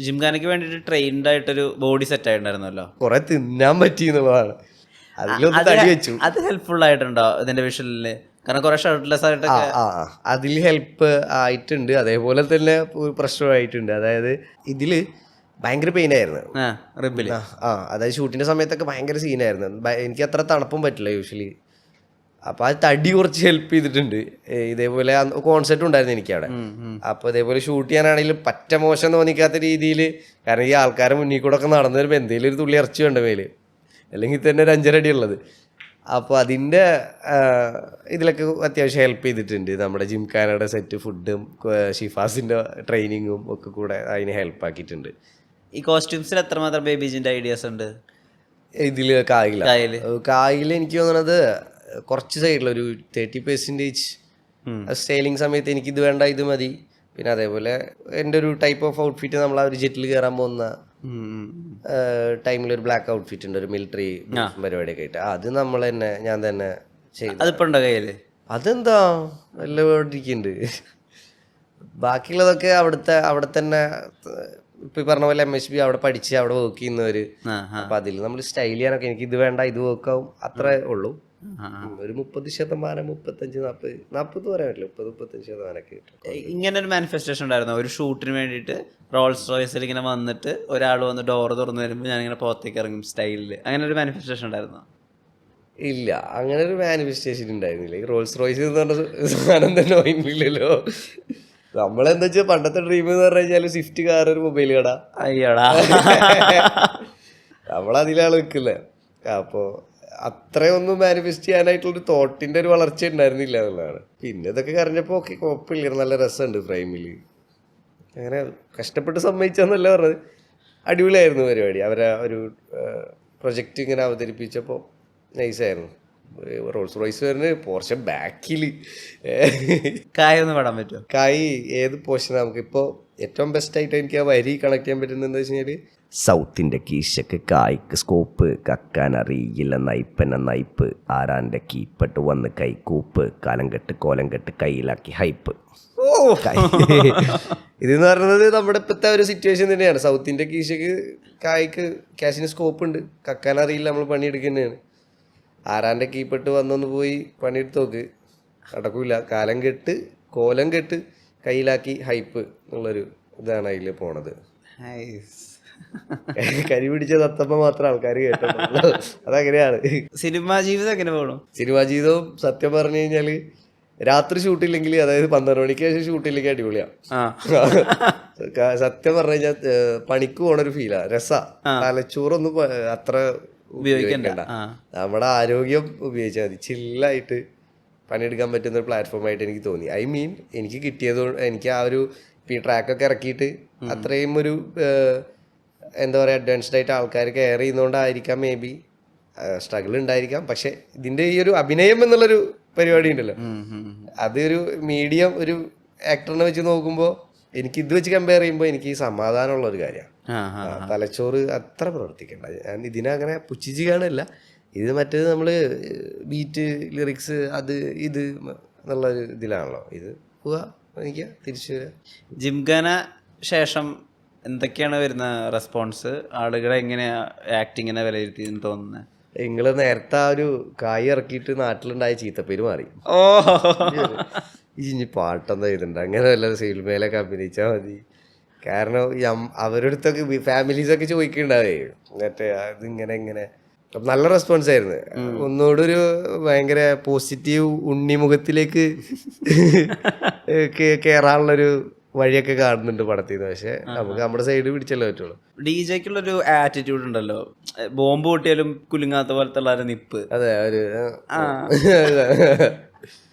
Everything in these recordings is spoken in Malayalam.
ജിംഖാനയ്ക്ക് വേണ്ടിയിട്ട് ട്രെയിൻഡ് ആയിട്ടൊരു ബോഡി സെറ്റ് ആയിട്ടുണ്ടായിരുന്നല്ലോ. കുറെ തിന്നാൻ പറ്റി എന്നുള്ളതാണ്. അതിലൊന്ന് തടി വെച്ചു. അത് ഹെൽപ്ഫുൾ ആയിട്ടുണ്ടോ ഇതിന്റെ വിഷ്വലില്? കാരണം കുറെ ഷർട്ട്ലെസ് ആയിട്ടൊക്കെ അതിൽ ഹെൽപ്പ് ആയിട്ടുണ്ട്. അതേപോലെ തന്നെ പ്രശ്നമായിട്ടുണ്ട്. അതായത് ഇതില് ഭയങ്കര പെയിൻ ആയിരുന്നു റിബില്. അതായത് ഷൂട്ടിന്റെ സമയത്തൊക്കെ ഭയങ്കര സീനായിരുന്നു. എനിക്ക് അത്ര തണുപ്പും പറ്റില്ല യൂഷ്വലി. അപ്പോൾ അത് തടി കുറച്ച് ഹെൽപ്പ് ചെയ്തിട്ടുണ്ട്. ഇതേപോലെ കോൺസെപ്റ്റ് ഉണ്ടായിരുന്നു എനിക്കവിടെ. അപ്പോൾ ഇതേപോലെ ഷൂട്ട് ചെയ്യാനാണെങ്കിലും പറ്റ മോശം തോന്നിക്കാത്ത രീതിയിൽ, കാരണം ഈ ആൾക്കാരെ മുന്നിൽ കൂടെ ഒക്കെ നടന്നു വരുമ്പോൾ എന്തെങ്കിലും ഒരു തുള്ളി ഇറച്ചി വേണ്ട മേല്, അല്ലെങ്കിൽ തന്നെ ഒരു 5.5 അടി ഉള്ളത്. അപ്പോൾ അതിൻ്റെ ഇതിലൊക്കെ അത്യാവശ്യം ഹെൽപ്പ് ചെയ്തിട്ടുണ്ട്. നമ്മുടെ ജിംഖാനയുടെ സെറ്റ് ഫുഡും ഷിഫാസിൻ്റെ ട്രെയിനിങ്ങും ഒക്കെ കൂടെ അതിന് ഹെൽപ്പ് ആക്കിയിട്ടുണ്ട്. ഈ കോസ്റ്റ്യൂംസിൽ എത്രമാത്രം ബേബീജിന്റെ ഐഡിയാസ് ഉണ്ട് ഇതിൽ? കായിൽ എനിക്ക് തോന്നുന്നത് കുറച്ച് സൈഡിലൊരു 30% സ്റ്റൈലിങ് സമയത്ത് എനിക്കിത് വേണ്ട ഇത് മതി. പിന്നെ അതേപോലെ എൻ്റെ ഒരു ടൈപ്പ് ഓഫ് ഔട്ട്ഫിറ്റ്, നമ്മൾ ആ ഒരു ജെറ്റിൽ കയറാൻ പോകുന്ന ടൈമിലൊരു ബ്ലാക്ക് ഔട്ട്ഫിറ്റ് ഉണ്ട്, ഒരു മിലിറ്ററി പരിപാടിയൊക്കെ ആയിട്ട്. അത് ഞാൻ തന്നെ ചെയ്തു. അതിപ്പോ ഉണ്ടോ കയ്യില്? അതെന്താ നല്ല ഇരിക്കുന്നുണ്ട്. ബാക്കിയുള്ളതൊക്കെ അവിടെ തന്നെ ഇപ്പൊ പറഞ്ഞ പോലെ MHB അവിടെ പഠിച്ച് അവിടെ വർക്ക് ചെയ്യുന്നവര്. അപ്പൊ അതിൽ നമ്മൾ സ്റ്റൈൽ ചെയ്യാനൊക്കെ എനിക്ക് ഇത് വേണ്ട ഇത് വർക്കാവും അത്രേ ഉള്ളൂ. ഒരു 30%, 35, 40 പറയാൻ പറ്റില്ല, 30-35% കിട്ടും. ഇങ്ങനെ ഒരു മാനിഫെസ്റ്റേഷൻ ഉണ്ടായിരുന്നു ഒരു ഷൂട്ടിന് വേണ്ടിയിട്ട്? റോൾസ് റോയ്സിൽ ഇങ്ങനെ വന്നിട്ട് ഒരാൾ വന്ന് ഡോർ തുറന്നു വരുമ്പോൾ ഞാനിങ്ങനെ പുറത്തേക്ക് ഇറങ്ങും സ്റ്റൈലില്, അങ്ങനെ ഒരു മാനിഫെസ്റ്റേഷൻ ഉണ്ടായിരുന്നോ? ഇല്ല, അങ്ങനെ ഒരു മാനിഫെസ്റ്റേഷൻ ഉണ്ടായിരുന്നില്ല. ഈ റോൾസ് റോയ്സ് എന്ന് പറഞ്ഞ സാധനം തന്നെ ഓർമ്മയില്ലല്ലോ. നമ്മളെന്താ വെച്ചാൽ പണ്ടത്തെ ഡ്രീം എന്ന് പറഞ്ഞു കഴിഞ്ഞാൽ സ്വിഫ്റ്റ് കാർ, ഒരു മൊബൈൽ കട. അയ്യടാ, നമ്മളതിലാണ് നിൽക്കുന്നത്. അപ്പോൾ അത്രയൊന്നും മാനിഫെസ്റ്റ് ചെയ്യാനായിട്ടുള്ളൊരു തോട്ടിൻ്റെ ഒരു വളർച്ച ഉണ്ടായിരുന്നില്ല എന്നുള്ളതാണ്. പിന്നെ ഇതൊക്കെ കറിഞ്ഞപ്പോൾ ഓക്കെ കുഴപ്പമില്ല, നല്ല രസമുണ്ട് ഫ്രെയിമിൽ. അങ്ങനെ കഷ്ടപ്പെട്ട് സമ്മതിച്ചാന്നല്ല പറഞ്ഞത്, അടിപൊളിയായിരുന്നു പരിപാടി. അവരെ ഒരു പ്രൊജക്റ്റ് ഇങ്ങനെ അവതരിപ്പിച്ചപ്പോൾ നൈസായിരുന്നു. റോൾസ് റോയ്സ് വരുന്ന പോർഷൻ ബാക്കിൽ കായൊന്ന് പാടാൻ പറ്റുമോ? കായ് ഏത് പോർഷൻ നമുക്കിപ്പോൾ ഏറ്റവും ബെസ്റ്റായിട്ട് എനിക്ക് ആ വരി കണക്ട് ചെയ്യാൻ പറ്റുന്നത് എന്താ വെച്ച് കഴിഞ്ഞാൽ, സൗത്തിൻ്റെ കീശക്ക് കായ്ക്ക് സ്കോപ്പ്, കക്കാൻ അറിയില്ല നയിപ്പന നയിപ്പ്, ആരാൻ്റെ കീപ്പെട്ട് വന്ന് കൈക്കൂപ്പ്, കാലം കെട്ട് കോലം കെട്ട് കയ്യിലാക്കി ഹൈപ്പ്. ഇതെന്ന് പറയുന്നത് നമ്മുടെ ഇപ്പോഴത്തെ ഒരു സിറ്റുവേഷൻ തന്നെയാണ്. സൗത്തിൻ്റെ കീശക്ക് കായ്ക്ക് ക്യാഷിന് സ്കോപ്പ് ഉണ്ട്, കക്കാൻ അറിയില്ല നമ്മൾ പണിയെടുക്കുന്നതാണ്. ആരാൻ്റെ കീപ്പെട്ട് വന്നൊന്ന് പോയി പണിയെടുത്ത് നോക്ക്, നടക്കൂല. കാലം കെട്ട് കോലം കെട്ട് കയ്യിലാക്കി ഹൈപ്പ് എന്നുള്ളൊരു ഇതാണ് അതിൽ പോണത്. കരി പിടിച്ച തത്തമ്മ മാത്രം ആൾക്കാർ കേട്ടിട്ടുള്ളൂ. അതങ്ങനെയാണ്. സിനിമാ ജീവിതം എങ്ങനെ പോകണം? സിനിമാ ജീവിതവും സത്യം പറഞ്ഞു കഴിഞ്ഞാല് രാത്രി ഷൂട്ടില്ലെങ്കിൽ, അതായത് 12 മണിക്ക് ശേഷം ഷൂട്ടില്ലെങ്കിൽ അടിപൊളിയാണ്. സത്യം പറഞ്ഞു കഴിഞ്ഞാൽ പണിക്ക് പോണൊരു ഫീലാ, രസാ. തലച്ചോറൊന്നും അത്ര ഉപയോഗിക്കണ്ട, നമ്മുടെ ആരോഗ്യം ഉപയോഗിച്ചാൽ മതി. ചില്ലായിട്ട് പണിയെടുക്കാൻ പറ്റുന്ന ഒരു പ്ലാറ്റ്ഫോമായിട്ട് എനിക്ക് തോന്നി. എനിക്ക് കിട്ടിയത്, എനിക്ക് ആ ഒരു ട്രാക്കൊക്കെ ഇറക്കിയിട്ട് അത്രയും ഒരു എന്താ പറയുക അഡ്വാൻസ്ഡ് ആയിട്ട് ആൾക്കാർ കെയർ ചെയ്യുന്നതുകൊണ്ടായിരിക്കാം മേ ബി സ്ട്രഗിൾ ഉണ്ടായിരിക്കാം. പക്ഷെ ഇതിൻ്റെ ഈ ഒരു അഭിനയം എന്നുള്ളൊരു പരിപാടി ഉണ്ടല്ലോ, അതൊരു മീഡിയം ഒരു ആക്ടറിനെ വെച്ച് നോക്കുമ്പോൾ എനിക്ക് ഇത് വെച്ച് കമ്പയർ ചെയ്യുമ്പോൾ എനിക്ക് സമാധാനമുള്ളൊരു കാര്യമാണ്. തലച്ചോറ് അത്ര പ്രവർത്തിക്കണ്ട. ഞാൻ ഇതിനങ്ങനെ പുച്ഛിച്ച് കാണല്ല. ഇത് മറ്റേത് നമ്മൾ ബീറ്റ് ലിറിക്സ് അത് ഇത് എന്നുള്ളൊരു ഇതിലാണല്ലോ. ഇത് പോവുക എനിക്ക് തിരിച്ചു വരിക. ജിംഖാന ശേഷം എന്തൊക്കെയാണ് വരുന്ന റെസ്പോൺസ്? ആളുകളെ എങ്ങനെയാ ആക്ടിങ്ങിനെ വിലയിരുത്തി തോന്നുന്നത്? നിങ്ങൾ നേരത്തെ ആ ഒരു കായ് ഇറക്കിയിട്ട് നാട്ടിലുണ്ടായ ചീത്തപ്പേര് മാറി. ഇനി പാട്ടെന്താ ചെയ്തിട്ടുണ്ട്, അങ്ങനെ വല്ല സിനിമയിലൊക്കെ അഭിനയിച്ചാൽ മതി. കാരണം അവരുടെ അടുത്തൊക്കെ ഫാമിലീസൊക്കെ ചോദിക്കുന്നുണ്ടാവേ മറ്റേ അതിങ്ങനെ നല്ല റെസ്പോൺസ് ആയിരുന്നു. ഒന്നുകൂടെ ഒരു ഭയങ്കര പോസിറ്റീവ് ഉണ്ണിമുഖത്തിലേക്ക് കയറാനുള്ളൊരു വഴിയൊക്കെ കാണുന്നുണ്ട് പടത്തിൽ നിന്ന്. പക്ഷെ നമുക്ക് നമ്മുടെ സൈഡ് പിടിച്ചല്ലേ പറ്റുള്ളൂ. ഡിജെക്കുള്ളൊരു ആറ്റിറ്റ്യൂഡ് ഉണ്ടല്ലോ, ബോംബ് പൊട്ടിയാലും കുലുങ്ങാത്ത പോലത്തെ ഉള്ള നിപ്പ്. അതെ, ഒരു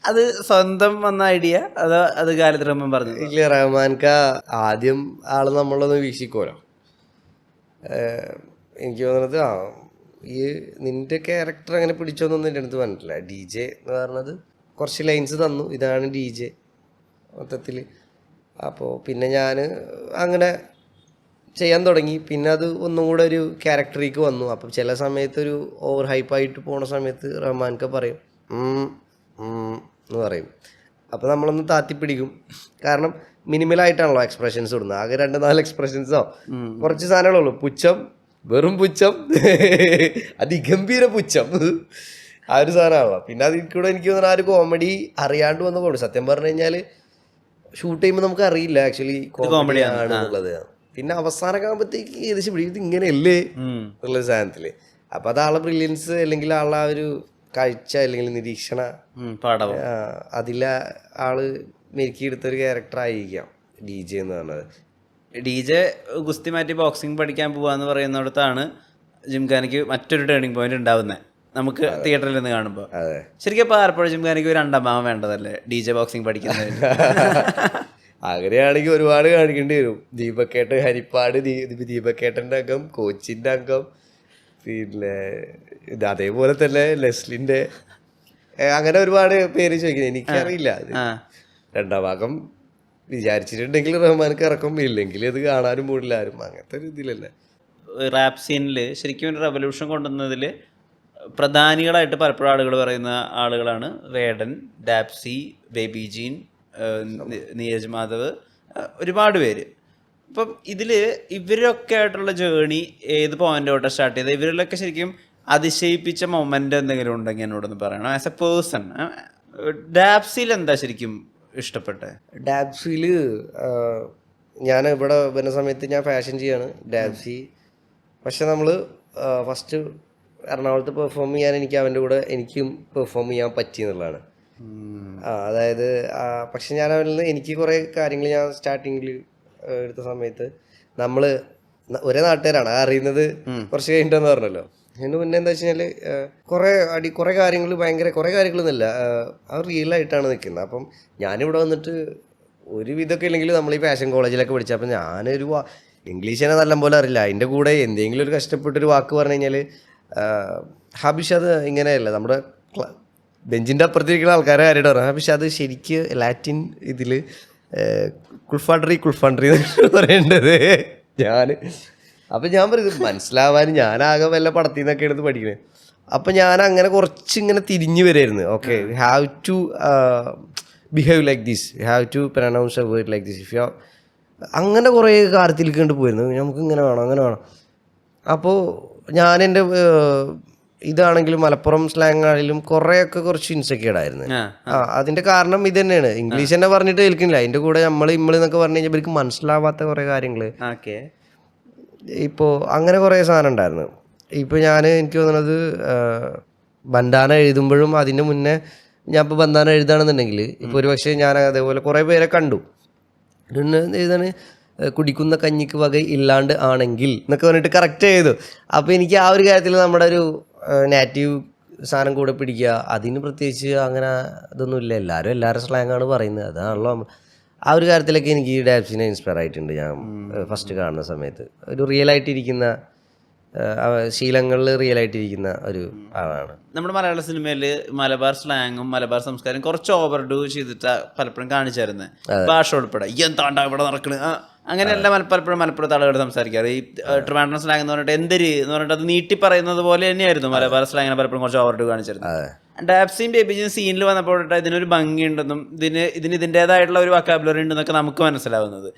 അത് സ്വന്തം വന്ന ഐഡിയ അതോ അത് ഗാലിദ് പറഞ്ഞു? ഇല്ല, റഹ്മാൻക ആദ്യം ആള് നമ്മളൊന്ന് വീക്ഷിക്കുമല്ലോ. എനിക്ക് തോന്നുന്നത് ഈ നിന്റെ ക്യാരക്ടർ അങ്ങനെ പിടിച്ചോന്നൊന്നും എൻ്റെ അടുത്ത് പറഞ്ഞിട്ടില്ല. DJ എന്ന് പറഞ്ഞത് കുറച്ച് ലൈൻസ് തന്നു, ഇതാണ് DJ മൊത്തത്തിൽ. അപ്പോൾ പിന്നെ ഞാൻ അങ്ങനെ ചെയ്യാൻ തുടങ്ങി. പിന്നെ അത് ഒന്നും കൂടെ ഒരു ക്യാരക്ടറിലേക്ക് വന്നു. അപ്പം ചില സമയത്തൊരു ഓവർ ഹൈപ്പായിട്ട് പോണ സമയത്ത് റഹ്മാൻക പറയും എന്ന് പറയും. അപ്പോൾ നമ്മളൊന്ന് താത്തിപ്പിടിക്കും. കാരണം മിനിമലായിട്ടാണല്ലോ എക്സ്പ്രഷൻസ് ഇടുന്നത്. ആകെ 2-4 എക്സ്പ്രഷൻസോ കുറച്ച് സാധനങ്ങളുള്ളൂ. പുച്ഛം, വെറും പുച്ഛം, അതിഗംഭീര പുച്ഛം, ആ ഒരു സാധനമാണല്ലോ. പിന്നെ അതിൽ കൂടെ എനിക്ക് തോന്നുന്നു ആ ഒരു കോമഡി അറിയാണ്ട് വന്ന കോമഡി. സത്യം പറഞ്ഞു കഴിഞ്ഞാൽ ഷൂട്ട് ചെയ്യുമ്പോൾ നമുക്ക് അറിയില്ല ആക്ച്വലി കോമഡി ആണെന്നുള്ളത്. പിന്നെ അവസാനമൊക്കെ ആകുമ്പോഴത്തേക്ക് ഏകദേശം ഇത് ഇങ്ങനെയല്ലേ എന്നുള്ള സാധനത്തില്. അപ്പൊ അത് ആളെ ബ്രില്യൻസ് അല്ലെങ്കിൽ ആളെ ആ ഒരു കാഴ്ച അല്ലെങ്കിൽ നിരീക്ഷണ അതിലെ ആള് മെരുക്കിയെടുത്തൊരു ക്യാരക്ടർ ആയിരിക്കാം DJ എന്ന് പറഞ്ഞത്. DJ ഗുസ്തി മാറ്റി ബോക്സിംഗ് പഠിക്കാൻ പോവാന്ന് പറയുന്നിടത്താണ് ജിംഖാനയ്ക്ക് മറ്റൊരു ടേണിംഗ് പോയിന്റ് ഉണ്ടാവുന്നത് നമുക്ക് തിയേറ്ററിൽ നിന്ന് കാണുമ്പോൾ. ശരിക്കും ഇപ്പോൾ ആർപ്പോഴും ജിംഖാനയ്ക്ക് ഒരു രണ്ടാമാവൻ വേണ്ടതല്ലേ DJ ബോക്സിംഗ് പഠിക്കുന്നതിന്? അങ്ങനെയാണെങ്കിൽ ഒരുപാട് കാണിക്കേണ്ടി വരും. ദീപക്കേട്ടൻ, ഹരിപ്പാട് ദീപക്കേട്ടൻ്റെ അംഗം, കോച്ചിൻ്റെ അംഗം, പിന്നെ ഇത് അതേപോലെ തന്നെ ലെസ്ലിൻ്റെ, അങ്ങനെ ഒരുപാട് പേര് ചോദിക്കുന്നത്. എനിക്കറിയില്ല. രണ്ടാം ഭാഗം വിചാരിച്ചിട്ടുണ്ടെങ്കിൽ റഹ്മാനക്ക് ഇറക്കും, ഇല്ലെങ്കിൽ അത് കാണാനും മൂടില്ല ആരും. അങ്ങനത്തെ ഒരു ഇതിലല്ലേ. റാപ്പ് സീനിൽ ശരിക്കും ഒരു റെവല്യൂഷൻ കൊണ്ടുവന്നതിൽ പ്രധാനികളായിട്ട് പലപ്പോഴും ആളുകൾ പറയുന്ന ആളുകളാണ് വേടൻ, ഡാപ്സി, ബേബി ജീൻ, നീരജ് മാധവ്, ഒരുപാട് പേര്. അപ്പം ഇതിൽ ഇവരൊക്കെ ആയിട്ടുള്ള ജേണി ഏത് പോയിന്റോട്ട് സ്റ്റാർട്ട് ചെയ്തത്? ഇവരിലൊക്കെ ശരിക്കും അതിശയിപ്പിച്ച മൊമെന്റ് എന്തെങ്കിലും ഉണ്ടെങ്കിൽ എന്നോടൊന്ന് പറയണം. ആസ് എ പേഴ്സൺ ഡാപ്സിയിൽ എന്താ ശരിക്കും ഇഷ്ടപ്പെട്ടെ? ഡാപ്സിയിൽ ഞാൻ ഇവിടെ വരുന്ന സമയത്ത് ഞാൻ ഫാഷൻ ചെയ്യാണ് ഡാപ്സി. പക്ഷെ നമ്മൾ ഫസ്റ്റ് എറണാകുളത്ത് പെർഫോം ചെയ്യാൻ എനിക്കും പെർഫോം ചെയ്യാൻ പറ്റി എന്നുള്ളതാണ്. അതായത് പക്ഷെ ഞാൻ അവരിൽ നിന്ന് എനിക്ക് കുറേ കാര്യങ്ങൾ ഞാൻ സ്റ്റാർട്ടിങ്ങിൽ എടുത്ത സമയത്ത് നമ്മൾ ഒരേ നാട്ടുകാരാണ് അറിയുന്നത് കുറച്ച് കഴിഞ്ഞിട്ടെന്ന് പറഞ്ഞല്ലോ. അതിന് മുന്നേ എന്താ വെച്ച് കഴിഞ്ഞാൽ കുറേ കാര്യങ്ങൾ കുറേ കാര്യങ്ങളൊന്നുമില്ല, അത് റിയലായിട്ടാണ് നിൽക്കുന്നത്. അപ്പം ഞാനിവിടെ വന്നിട്ട് ഒരു വിധമൊക്കെ ഇല്ലെങ്കിൽ നമ്മൾ ഈ ഫാഷൻ കോളേജിലൊക്കെ പഠിച്ചത്. അപ്പം ഞാനൊരു ഇംഗ്ലീഷ് തന്നെ നല്ലപോലെ അറിയില്ല. അതിൻ്റെ കൂടെ എന്തെങ്കിലും ഒരു കഷ്ടപ്പെട്ടൊരു വാക്ക് പറഞ്ഞു കഴിഞ്ഞാൽ ഹാബിഷ് അത് ഇങ്ങനെയല്ല, നമ്മുടെ ബെഞ്ചിൻ്റെ അപ്പുറത്തിരിക്കുന്ന ആൾക്കാരെ കാര്യമായിട്ട് പറഞ്ഞു. ഹാബിഷ് അത് ശരിക്ക് ലാറ്റിൻ ഇതിൽ കുൾഫാണ്ട്രി എന്ന് പറയേണ്ടത് അപ്പം ഞാൻ പറയുന്നത് മനസ്സിലാവാൻ ഞാനാകെ വല്ല പടത്തിൽ നിന്നൊക്കെ എടുത്ത് പഠിക്കണേ. അപ്പം ഞാൻ അങ്ങനെ കുറച്ചിങ്ങനെ തിരിഞ്ഞു വരായിരുന്നു. Okay, have to behave like this, have to pronounce a word like this, if you അങ്ങനെ കുറേ കാര്യത്തിലേക്ക് കൊണ്ട് പോയിരുന്നു. നമുക്ക് ഇങ്ങനെ വേണം അങ്ങനെ വേണം. അപ്പോൾ ഞാൻ എൻ്റെ ഇതാണെങ്കിലും മലപ്പുറം സ്ലാങ് ആണെങ്കിലും കുറച്ച് ഇൻസെക്യൂർഡായിരുന്നു. അതിൻ്റെ കാരണം ഇത് തന്നെയാണ്. ഇംഗ്ലീഷ് തന്നെ പറഞ്ഞിട്ട് കേൾക്കുന്നില്ല. അതിൻ്റെ കൂടെ ഇമ്മളെന്നൊക്കെ പറഞ്ഞു കഴിഞ്ഞാൽ ഇവർക്ക് മനസ്സിലാവാത്ത കുറേ കാര്യങ്ങൾ. ഇപ്പോൾ അങ്ങനെ കുറേ സാധനം ഉണ്ടായിരുന്നു. ഇപ്പോൾ എനിക്ക് തോന്നുന്നത് ബന്ധാന എഴുതുമ്പോഴും അതിൻ്റെ മുന്നേ ഞാൻ ഇപ്പോൾ ബന്ധാന എഴുതാണെന്നുണ്ടെങ്കിൽ ഇപ്പോൾ ഒരു പക്ഷേ ഞാൻ അതേപോലെ കുറേ പേരെ കണ്ടു എഴുതാണ് കുടിക്കുന്ന കഞ്ഞിക്ക് വക ഇല്ലാണ്ട് ആണെങ്കിൽ എന്നൊക്കെ പറഞ്ഞിട്ട് കറക്റ്റ് ചെയ്തു. അപ്പോൾ എനിക്ക് ആ ഒരു കാര്യത്തിൽ നമ്മുടെ ഒരു നാറ്റീവ് സാധനം കൂടെ പിടിക്കുക, അതിന് പ്രത്യേകിച്ച് അങ്ങനെ ഇതൊന്നുമില്ല. എല്ലാവരും സ്ലാങ്ങാണ് പറയുന്നത്, അതാണല്ലോ. ആ ഒരു കാര്യത്തിലൊക്കെ എനിക്ക് ഈ ഡാപ്സിനെ ഇൻസ്പയർ ആയിട്ടുണ്ട്. ഞാൻ ഫസ്റ്റ് കാണുന്ന സമയത്ത് ഒരു റിയലായിട്ടിരിക്കുന്ന ശീലങ്ങളിൽ റിയലായിട്ടിരിക്കുന്ന ഒരു ആളാണ്. നമ്മുടെ മലയാള സിനിമയിൽ മലബാർ സ്ലാങ്ങും മലബാർ സംസ്കാരം കുറച്ച് ഓവർഡു ചെയ്തിട്ട് പലപ്പോഴും കാണിച്ചായിരുന്നു. ഭാഷ ഉൾപ്പെടെ എന്താണ്ടാ ഇവിടെ നടക്കണ് അങ്ങനെയല്ല പലപ്പോഴും മലപ്പുറത്ത് ആളുകൾ സംസാരിക്കാറ്. ഈ ട്രിവാൻഡ്രം സ്ലാങ് എന്ന് പറഞ്ഞിട്ട് എന്തൊരു എന്ന് പറഞ്ഞിട്ട് അത് നീട്ടി പറയുന്നത് പോലെ തന്നെയായിരുന്നു മലബാർ സ്ലാങ്ങിനെ പലപ്പോഴും കുറച്ച് ഓവർഡു കാണിച്ചിരുന്നത്. ഡാപ്സിയും ബേബിജിയും സീനിൽ വന്നപ്പോൾ ഇതിനൊരു ഭംഗിയുണ്ടെന്നും ഇതിൻ്റെതായിട്ടുള്ള ഒരു വൊക്കാബുലറി ഉണ്ടെന്നൊക്കെ നമുക്ക് മനസ്സിലാവുന്നത്.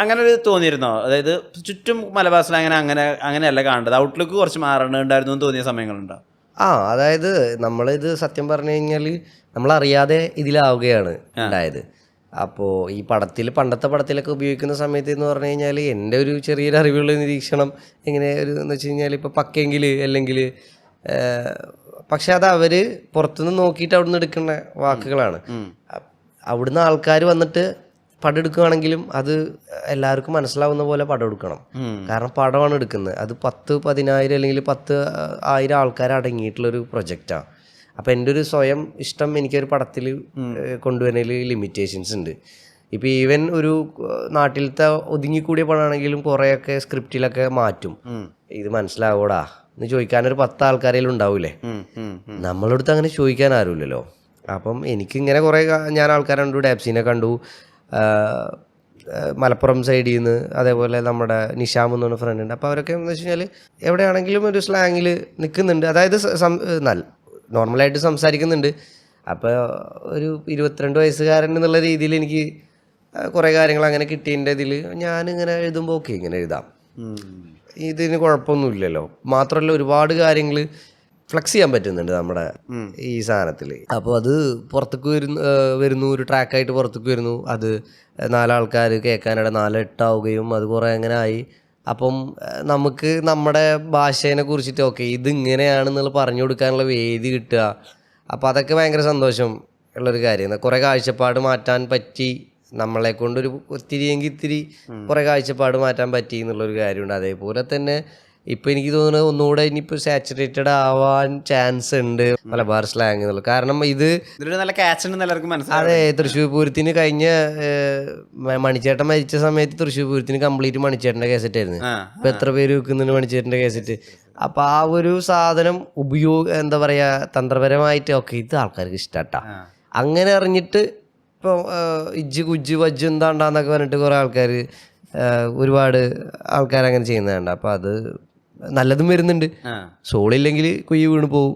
അങ്ങനെ ഒരു തോന്നിയിരുന്നോ? അതായത് ചുറ്റും മലബാർ സ്ലാങ് അങ്ങനെയല്ല കാണേണ്ടത്, ഔട്ട്ലുക്ക് കുറച്ച് മാറേണ്ടതായിരുന്നു എന്ന് തോന്നിയ സമയങ്ങളുണ്ടോ? അതായത് നമ്മളിത് സത്യം പറഞ്ഞു കഴിഞ്ഞാൽ നമ്മളറിയാതെ ഇതിലാവുകയാണ് ഉണ്ടായത്. അപ്പോൾ ഈ പണ്ടത്തെ പടത്തിലൊക്കെ ഉപയോഗിക്കുന്ന സമയത്ത് എന്ന് പറഞ്ഞു കഴിഞ്ഞാൽ എൻ്റെ ഒരു ചെറിയൊരു അറിവുള്ള നിരീക്ഷണം എങ്ങനെ ഒരു എന്ന് വെച്ച് കഴിഞ്ഞാൽ ഇപ്പോൾ പക്കെങ്കിൽ അല്ലെങ്കിൽ പക്ഷെ അത് അവർ പുറത്തുനിന്ന് നോക്കിയിട്ട് അവിടുന്ന് എടുക്കുന്ന വാക്കുകളാണ്. അവിടുന്ന് ആൾക്കാർ വന്നിട്ട് പടം എടുക്കുകയാണെങ്കിലും അത് എല്ലാവർക്കും മനസ്സിലാവുന്ന പോലെ പടം എടുക്കണം. കാരണം പടമാണ് എടുക്കുന്നത്, അത് 10,000 അല്ലെങ്കിൽ 10,000 ആൾക്കാർ അടങ്ങിയിട്ടുള്ളൊരു പ്രൊജക്റ്റാണ്. അപ്പം എൻ്റെ ഒരു സ്വയം ഇഷ്ടം എനിക്കൊരു പടത്തിൽ കൊണ്ടുവരുന്നതിൽ ലിമിറ്റേഷൻസ് ഉണ്ട്. ഇപ്പോൾ ഈവൻ ഒരു നാട്ടിലത്തെ ഒതുങ്ങിക്കൂടിയ പടമാണെങ്കിലും കുറേയൊക്കെ സ്ക്രിപ്റ്റിലൊക്കെ മാറ്റും. ഇത് മനസ്സിലാവൂടാ എന്ന് ചോദിക്കാനൊരു 10 ആൾക്കാരെങ്കിലും ഉണ്ടാവൂലേ. നമ്മളടുത്ത് അങ്ങനെ ചോദിക്കാൻ ആരുമില്ലല്ലോ. അപ്പം എനിക്കിങ്ങനെ കുറേ ഞാൻ ആൾക്കാരെ കണ്ടു, ഡാപ്സിനെ കണ്ടു, മലപ്പുറം സൈഡിൽ നിന്ന്, അതേപോലെ നമ്മുടെ നിഷാം എന്ന് പറഞ്ഞ ഫ്രണ്ട് ഉണ്ട്. അപ്പോൾ അവരൊക്കെ എന്ന് വെച്ച് കഴിഞ്ഞാൽ എവിടെയാണെങ്കിലും ഒരു സ്ലാങ്ങിൽ നിൽക്കുന്നുണ്ട്, അതായത് നോർമലായിട്ട് സംസാരിക്കുന്നുണ്ട്. അപ്പോൾ ഒരു 22 വയസ്സുകാരൻ എന്നുള്ള രീതിയിൽ എനിക്ക് കുറേ കാര്യങ്ങൾ അങ്ങനെ കിട്ടിയതിൻ്റെ ഇതിൽ ഞാനിങ്ങനെ എഴുതുമ്പോൾ ഓക്കെ ഇങ്ങനെ എഴുതാം, ഇതിന് കുഴപ്പമൊന്നുമില്ലല്ലോ. മാത്രമല്ല ഒരുപാട് കാര്യങ്ങൾ ഫ്ലെക്സ് ചെയ്യാൻ പറ്റുന്നുണ്ട് നമ്മുടെ ഈ സാധനത്തിൽ. അപ്പോൾ അത് പുറത്തേക്ക് വരുന്നു, ഒരു ട്രാക്കായിട്ട് പുറത്തേക്ക് വരുന്നു, അത് 4 ആൾക്കാർ കേൾക്കാനിടെ 4-8 ആവുകയും അത് കുറേ അങ്ങനെ ആയി. അപ്പം നമുക്ക് നമ്മുടെ ഭാഷേനെ കുറിച്ചിട്ട് ഓക്കെ ഇതിങ്ങനെയാണെന്നുള്ള പറഞ്ഞു കൊടുക്കാനുള്ള വേദി കിട്ടുക. അപ്പോൾ അതൊക്കെ ഭയങ്കര സന്തോഷം ഉള്ളൊരു കാര്യമാണ്. കുറേ കാഴ്ചപ്പാട് മാറ്റാൻ പറ്റി, നമ്മളെ കൊണ്ടൊരു ഇത്തിരി കുറേ കാഴ്ചപ്പാട് മാറ്റാൻ പറ്റി എന്നുള്ളൊരു കാര്യമുണ്ട്. അതേപോലെ തന്നെ ഇപ്പം എനിക്ക് തോന്നുന്നത് ഒന്നുകൂടെ ഇനിയിപ്പോൾ സാച്ചുറേറ്റഡ് ആവാൻ ചാൻസ് ഉണ്ട് മലബാർ സ്ലാങ് എന്നുള്ളത്. കാരണം ഇത് നല്ല ക്യാച്ച് ഉണ്ടെന്ന് എല്ലാവർക്കും മനസ്സിലായി. അതെ, തൃശ്ശൂർ പൂരത്തിന് കഴിഞ്ഞ മണിച്ചേട്ടൻ മരിച്ച സമയത്ത് തൃശ്ശൂർ പൂരത്തിന് കംപ്ലീറ്റ് മണിച്ചേട്ടൻ്റെ കേസറ്റ് ആയിരുന്നു. ഇപ്പം എത്ര പേര് വെക്കുന്നുണ്ട് മണിച്ചേട്ടൻ്റെ കേസറ്റ്. അപ്പം ആ ഒരു സാധനം എന്താ പറയുക, തന്ത്രപരമായിട്ട് ഓക്കെ ഇത് ആൾക്കാർക്ക് ഇഷ്ടാട്ടാ അങ്ങനെ അറിഞ്ഞിട്ട് ഇപ്പോൾ ഇജ്ജ് കുജ്ജ് വജ്ജ് എന്താണ്ടാന്നൊക്കെ പറഞ്ഞിട്ട് കുറേ ആൾക്കാർ ഒരുപാട് ആൾക്കാരങ്ങനെ ചെയ്യുന്നതുണ്ട്. അപ്പോൾ അത് നല്ലതും വരുന്നുണ്ട്. സോളില്ലെങ്കിൽ കുയ്യ് വീണ് പോവും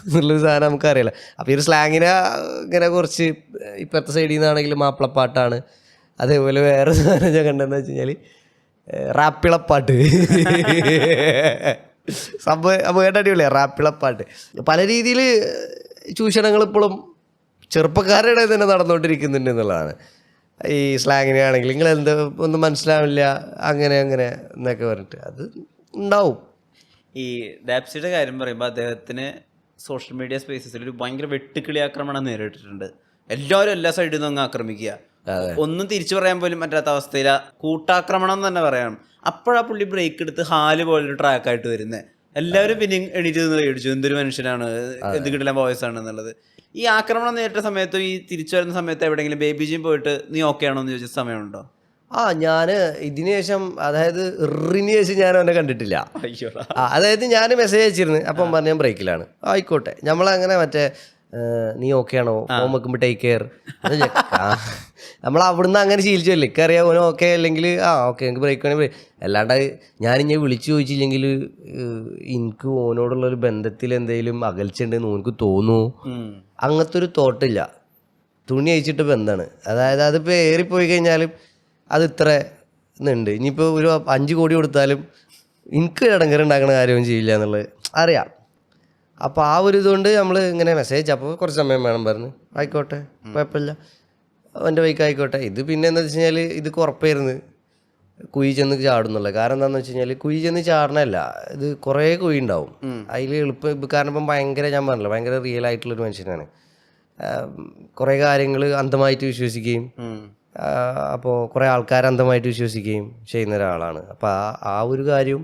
എന്നുള്ളൊരു സാധനം നമുക്കറിയില്ല. അപ്പോൾ ഈ ഒരു സ്ലാങ്ങിനെ ഇങ്ങനെ കുറച്ച് ഇപ്പോഴത്തെ സൈഡിൽ നിന്നാണെങ്കിൽ മാപ്പിളപ്പാട്ടാണ്. അതേപോലെ വേറെ സാധനം ഞാൻ കണ്ടതെന്ന് വെച്ച് കഴിഞ്ഞാൽ റാപ്പിളപ്പാട്ട്. സംഭവം അടിപൊളിയാണ് റാപ്പിളപ്പാട്ട്. പല രീതിയിൽ ചൂഷണങ്ങൾ ഇപ്പോഴും ചെറുപ്പക്കാരുടെ തന്നെ നടന്നുകൊണ്ടിരിക്കുന്നുണ്ട് എന്നുള്ളതാണ്. ഈ സ്ലാങ്ങിനെ ആണെങ്കിൽ നിങ്ങൾ എന്താ ഒന്നും മനസ്സിലാവില്ല അങ്ങനെ എന്നൊക്കെ പറഞ്ഞിട്ട് അത് ഉണ്ടാവും. ഈ ഡാപ്സിയുടെ കാര്യം പറയുമ്പോൾ അദ്ദേഹത്തിന് സോഷ്യൽ മീഡിയ സ്പേസസിൽ ഒരു ഭയങ്കര വെട്ടുക്കിളി ആക്രമണം നേരിട്ടിട്ടുണ്ട്. എല്ലാവരും എല്ലാ സൈഡിൽ നിന്നും അങ്ങ് ആക്രമിക്കുക, ഒന്നും തിരിച്ചു പറയാൻ പോലും പറ്റാത്ത അവസ്ഥയില കൂട്ടാക്രമണം എന്ന് തന്നെ പറയാം. അപ്പോഴാ പുള്ളി ബ്രേക്ക് എടുത്ത് ഹാല് പോലൊരു ട്രാക്കായിട്ട് വരുന്നത്. എല്ലാവരും പിന്നെ എണീറ്റ് നിന്ന് മേടിച്ചു, എന്തൊരു മനുഷ്യനാണ്, എന്ത് കിട്ടില്ല വോയിസ് ആണ് എന്നുള്ളത്. ഈ ആക്രമണം നേരിട്ട സമയത്തും ഈ തിരിച്ചു വരുന്ന സമയത്ത് എവിടെയെങ്കിലും ബേബി ജിയും പോയിട്ട് നീ ഓക്കെ ആണോ എന്ന് ചോദിച്ച സമയമുണ്ടോ? ഞാൻ ഇതിന് ശേഷം, അതായത് ഇറിന് ശേഷം ഞാൻ അവനെ കണ്ടിട്ടില്ല. അതായത് ഞാൻ മെസ്സേജ് അയച്ചിരുന്നു, അപ്പം പറഞ്ഞ ഞാൻ ബ്രേക്കിലാണ്, ആയിക്കോട്ടെ നമ്മളങ്ങനെ മറ്റേ നീ ഓക്കെ ആണോ ഫോൺ വെക്കുമ്പോൾ ടേക്ക് കെയർ നമ്മൾ അവിടുന്ന് അങ്ങനെ ശീലിച്ചല്ലേ. എനിക്കറിയാം ഓനോ ഓക്കെ അല്ലെങ്കിൽ ഓക്കെ എനിക്ക് ബ്രേക്ക് വേണമെങ്കിൽ അല്ലാണ്ട് ഞാനിങ്ങനെ വിളിച്ചു ചോദിച്ചില്ലെങ്കിൽ എനിക്ക് ഓനോടുള്ളൊരു ബന്ധത്തിൽ എന്തെങ്കിലും അകൽച്ചുണ്ടെന്ന് ഓനക്ക് തോന്നുമോ, അങ്ങനത്തെ ഒരു തോട്ടില്ല. തുണി അയച്ചിട്ട് ബന്ധമാണ്. അതായത് അതിപ്പോൾ ഏറിപ്പോയി കഴിഞ്ഞാലും അത് ഇത്ര ഇന്നുണ്ട്. ഇനിയിപ്പോൾ ഒരു 5 കോടി കൊടുത്താലും എനിക്ക് ഇടങ്കറുണ്ടാക്കുന്ന കാര്യമൊന്നും ചെയ്യില്ല എന്നുള്ളത് അറിയാം. അപ്പോൾ ആ ഒരു ഇതുകൊണ്ട് നമ്മൾ ഇങ്ങനെ മെസ്സേജ് അപ്പോൾ കുറച്ച് സമയം വേണം പറഞ്ഞ് ആയിക്കോട്ടെ കുഴപ്പമില്ല അവൻ്റെ ബൈക്ക് ആയിക്കോട്ടെ. ഇത് പിന്നെ എന്താ വെച്ച് കഴിഞ്ഞാൽ ഇത് കുറപ്പായിരുന്നു കുഴി ചെന്ന് ചാടുന്നുള്ളത്. കാരണം എന്താണെന്ന് വെച്ച് കഴിഞ്ഞാൽ കുഴി ചെന്ന് ചാടണമല്ല, ഇത് കുറേ കുഴി ഉണ്ടാവും അതിൽ എളുപ്പം. കാരണം ഇപ്പം ഭയങ്കര ഞാൻ പറഞ്ഞില്ല ഭയങ്കര റിയൽ ആയിട്ടുള്ളൊരു മനുഷ്യനാണ്. കുറേ കാര്യങ്ങൾ അന്ധമായിട്ട് വിശ്വസിക്കുകയും അപ്പോൾ കുറേ ആൾക്കാർ അന്ധമായിട്ട് വിശ്വസിക്കുകയും ചെയ്യുന്ന ഒരാളാണ്. അപ്പോൾ ആ ഒരു കാര്യം